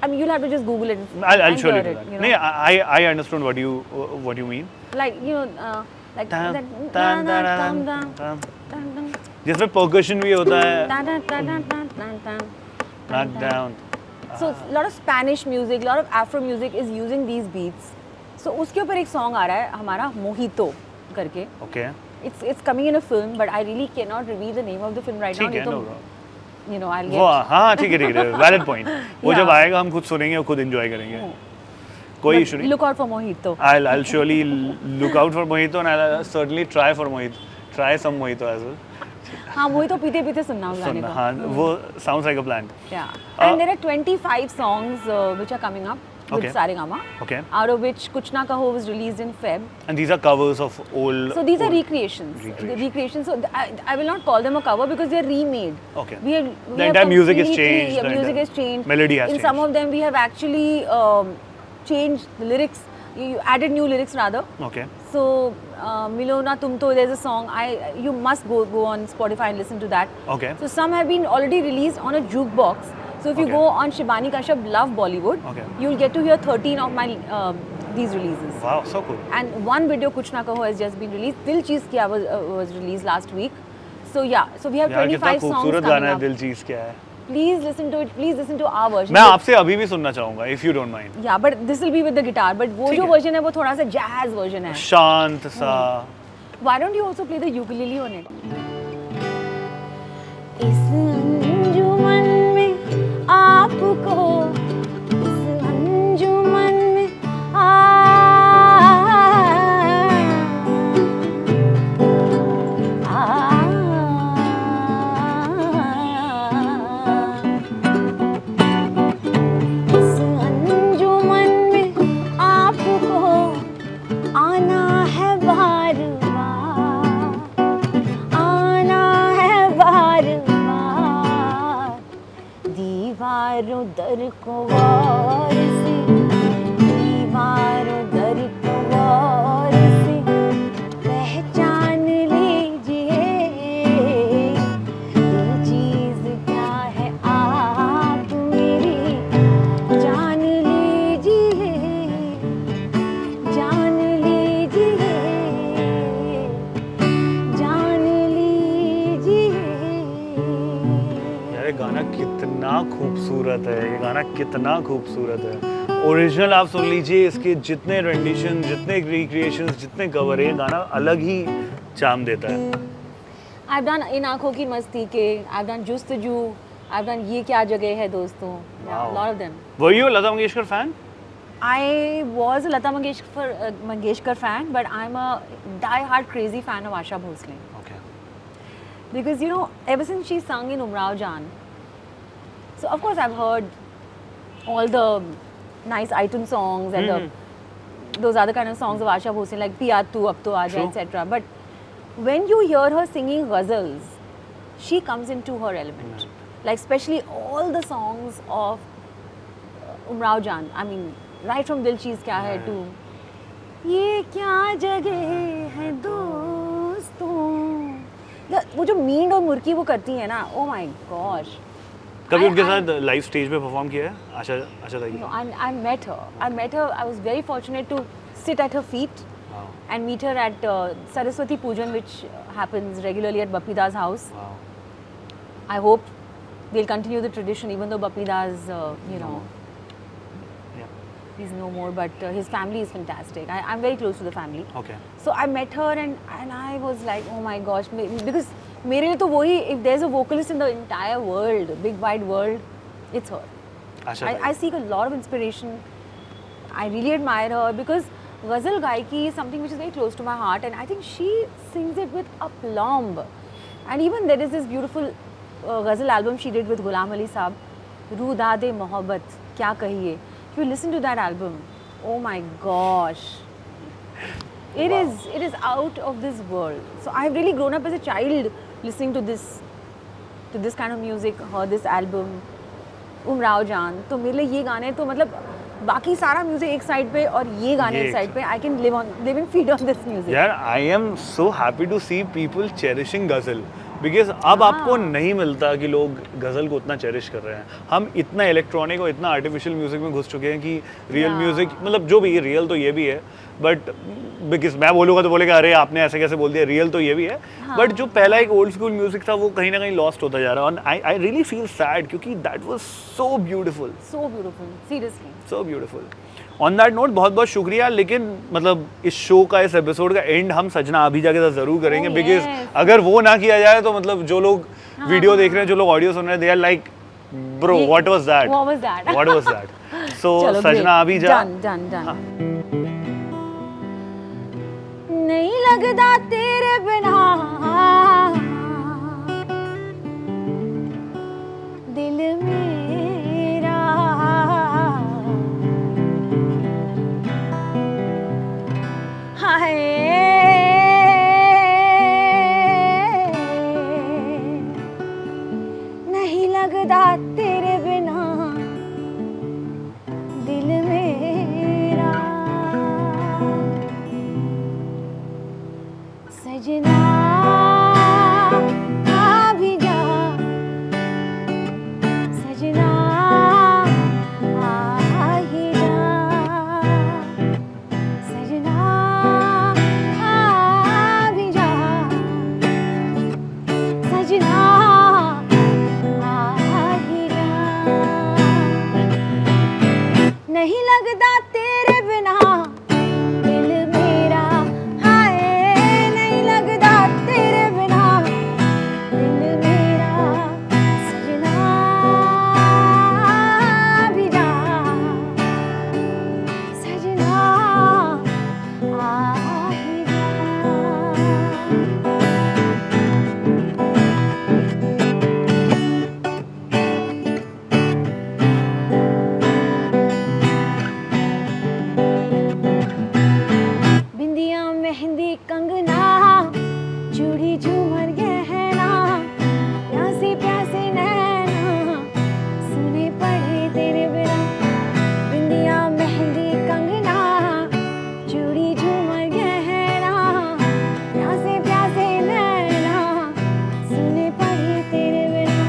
I mean you'll have to just Google it. I'll and surely hear do it, that. नहीं, I understood what you mean. Like like Dun, that. dun, dun, dun, dun. जिसमें percussion भी होता है। Knock down. So a lot of Spanish music, a lot of Afro music is using these beats. So उसके ऊपर एक song आ रहा है हमारा Mojito करके. Okay. It's coming in a film, but I really cannot reveal the name of the film right now. ठीक है, नहीं no तो, problem. I'll वो get. हाँ ठीक है वैलिड पॉइंट। वो Yeah. जब आएगा हम खुद सुनेंगे और खुद एंजॉय करेंगे। कोई But इशू नहीं। look out for Mojito. I'll surely look out for mojito and I'll certainly try some mojito as well. हाँ Mojito पीते पीते सुनना उस गाने हाँ को. वो sounds like a plan. Yeah. And there are 25 songs which are coming up. with Okay. Saregama. Okay. Out of which Kuch Na Kaho was released in Feb. And these are covers of old. So these are old- recreations. The Recreations. recreations. So I will not call them a cover because they are remade. Okay. We have, The entire music is completely- changed, Yeah, the music entire has changed. melody has In some changed. of them, we have actually changed the lyrics. You added new lyrics rather. Okay. So Milona Tum To, there's a song. You must go on Spotify and listen to that. Okay. So some have been already released on a jukebox. So if you Okay. go on Shibani Kashyap Love Bollywood, Okay. you'll get to hear 13 of my these releases. Wow, so cool. And one video, Kuch Na Kaho, has just been released. Dil Cheez Kya was released last week. So yeah, so we have यार कितना 25 songs खूबसूरत coming गाना है up. दिल चीज क्या है. Please listen to it. Please listen to our version. मैं आपसे अभी भी सुनना चाहूंगा if you don't mind. Yeah, but this will be with the guitar. But वो ठीक जो है. version है वो थोड़ा सा jazz version है. शांत सा. Why don't you also play the ukulele on it? इस अंजुमन में आपको, इस अंजुमन में इस अंजुमन में आपको आना है बार बार, आना है बार बार, दीवारों दर को गौर से, दीवारों दर को गौर से पहचान लीजिए, दिल चीज क्या है आप मेरी जान लीजिए, जान लीजिए, जान लीजिए। यार ये गाना कितना खूबसूरत है. ये गाना कितना खूबसूरत है. ओरिजिनल आप सुन लीजिए, इसके जितने रेंडिशन, जितने रिक्रिएशंस, जितने कवर है, ये गाना अलग ही चाम देता है. I've done इन आँखों की मस्ती के, I've done जुस्तजू, I've done ये क्या जगह है दोस्तों, Wow. lot of them. Were you a Lata Mangeshkar fan? I was a Lata Mangeshkar fan, but I'm a die-hard crazy fan of Asha Bhosle. Okay. Because you know, ever since she sung in Umrao Jaan, so of course I've heard all the nice item songs and those other kind of songs of Asha Bhosle like Piya Tu Ab To Aaja, True. etc. But when you hear her singing ghazals, she comes into her element. Like especially all the songs of Umrao Jaan. I mean, right from Dil Cheez Kya Hai to ये क्या जगह है दोस्तों, वो जो मींड और मुर्की वो करती है ना, oh my gosh. कभी I- उनके I- साथ लाइव स्टेज पे परफॉर्म किया है आशा ताई No, I met her. I was very fortunate to sit at her feet Wow. and meet her at Saraswati Pujan, which happens regularly at Bapida's house. Wow. I hope they'll continue the tradition, even though Bapida's, Yeah. he's no more, but his family is fantastic. I'm very close to the family. Okay. So I met her and I was like, oh my gosh, because मेरे लिए तो वही, if there's a vocalist in the entire world, big wide world, it's her. Asha I ताई. seek a lot of inspiration. I really admire her because ghazal gaiki is something which is very close to my heart, and I think she sings it with aplomb. And even there is this beautiful ghazal album she did with Ghulam Ali Saab, Rooh Daade Mohabbat, Kya Kahiye. If you listen to that album, oh my gosh, it is out of this world. So I've really grown up as a child listening to this kind of music, heard this album, Umrao जान. तो मेरे लिए ये गाने तो मतलब बाकी सारा म्यूजिक एक साइड पे और ये गाने ये एक साइड पे, I can live in feed on this music. यार I am so happy to see people cherishing ghazal because अब आपको नहीं मिलता कि लोग गजल को उतना चेरिश कर रहे हैं. हम इतना इलेक्ट्रॉनिक और इतना आर्टिफिशियल म्यूजिक में घुस चुके हैं कि रियल Yeah. म्यूजिक मतलब जो भी रियल तो ये भी है बट बिकॉज मैं बोलूँगा तो बोलेगा अरे आपने ऐसे कैसे बोल दिया, रियल तो ये भी है बट जो पहला एक ओल्ड स्कूल म्यूजिक था वो कहीं ना कहीं लॉस्ट होता जा रहा है. और आई रियली फील सैड क्योंकि that was so beautiful, so beautiful, seriously. So beautiful. On that note बहुत बहुत शुक्रिया. लेकिन मतलब इस शो का, इस एपिसोड का एंड हम सजना अभी जाके साथ जरूर करेंगे Oh, बिकॉज yes. अगर वो ना किया जाए तो मतलब जो लोग वीडियो देख रहे हैं, जो लोग ऑडियो सुन रहे हैं, they are like bro what was that, What was that? What was that. So चलो, सजना अभी जा. डन. नहीं लगदा तेरे बिना दिल मेरा, लगता तेरे बिना दिल मेरा, हाय नहीं लगता तेरे बिना दिल मेरा, सजना भी जा, सजना आ भी जा। बिंदिया मेहंदी कंगना, चूड़ी झूमर गहना, प्यासी प्यासी नैना सुने पड़े तेरे बिना। बिंदिया मेहंदी कंगना, चूड़ी झूमर गहना, प्यासे प्यासे नैना सुने पड़े तेरे बिना।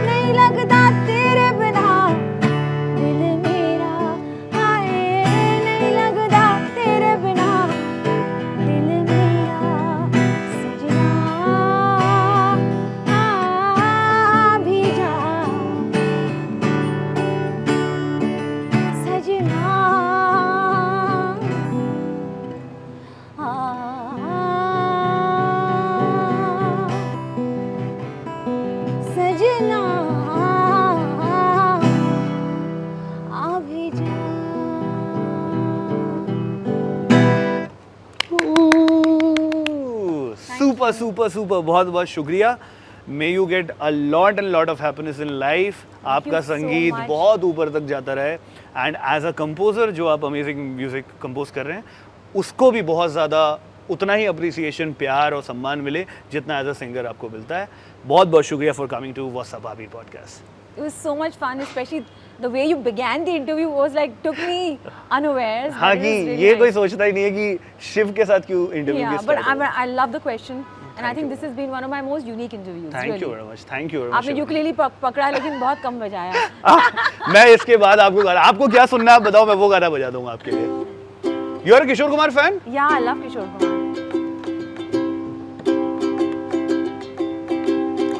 नहीं लगता तेरे बिना दिल मेरा, हाय नहीं लगता तेरे बिना दिल मेरा, सजना आ भी जा, सजना सजना आ भी जा। सुपर सुपर सुपर, बहुत बहुत शुक्रिया। May you get a lot and lot of happiness in life. आपका you so संगीत much. बहुत ऊपर तक जाता रहे, एंड एज अ कंपोजर जो आप अमेजिंग म्यूजिक कंपोज कर रहे हैं, उसको भी बहुत ज़्यादा उतना ही अप्रिसिएशन, प्यार और सम्मान मिले जितना एज अ सिंगर आपको मिलता है। बहुत बहुत शुक्रिया for coming to what's up Bhabhi podcast. It was so much fun, especially the way you began the interview was like took me unawares. but हाँ it कि was really ये nice. कोई सोचता ही नहीं है कि शिव के साथ क्यों इंटरव्यू Yeah, के but start. I love the question, and I Thank think you. this has been one of my most unique interviews. Thank you really. Very much, thank you very much. आपने ukulele पकड़ा लेकिन बहुत कम बजाया। मैं इसके बाद आपको क्या सुनना है आप बताओ, मैं वो गाना बजा दूंगा आपके लिए। You are Kishore Kumar fan? Yeah, I love Kishore Kumar.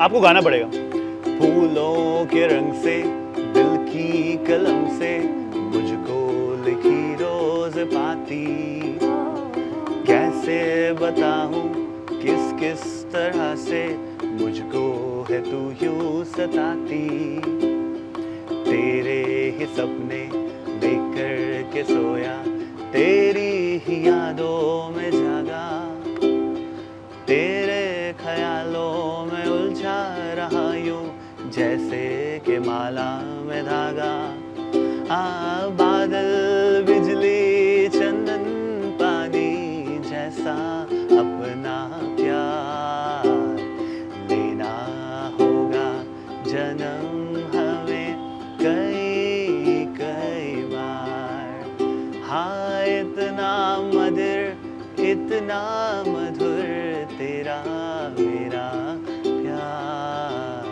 आपको गाना पड़ेगा। फूलों के रंग से, दिल की कलम से, मुझको लिखी रोज पाती, कैसे बताऊं किस किस तरह से मुझको है तू यूं सताती। तेरे ही सपने देख कर के सोया, तेरी ही यादों में जागा, तेरे ख्यालों में उलझा रहा यूं जैसे कि माला में धागा। बादल बिजली चंदन पानी जैसा अपना प्यार लेना होगा जन्म हमें कई कई बार। हाँ इतना मधुर तेरा मेरा प्यार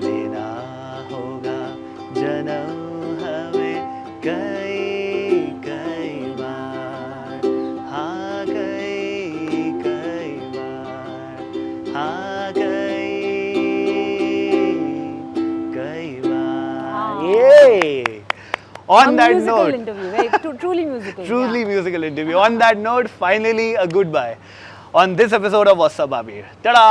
लेना होगा जन्म हमें कई कई बार। हाँ कई कई बार, हाँ कई बार। ये on that musical note, interview, very truly musical. truly yeah. musical interview. On that note, finally a goodbye on this episode of What's Up Abir. Ta-da!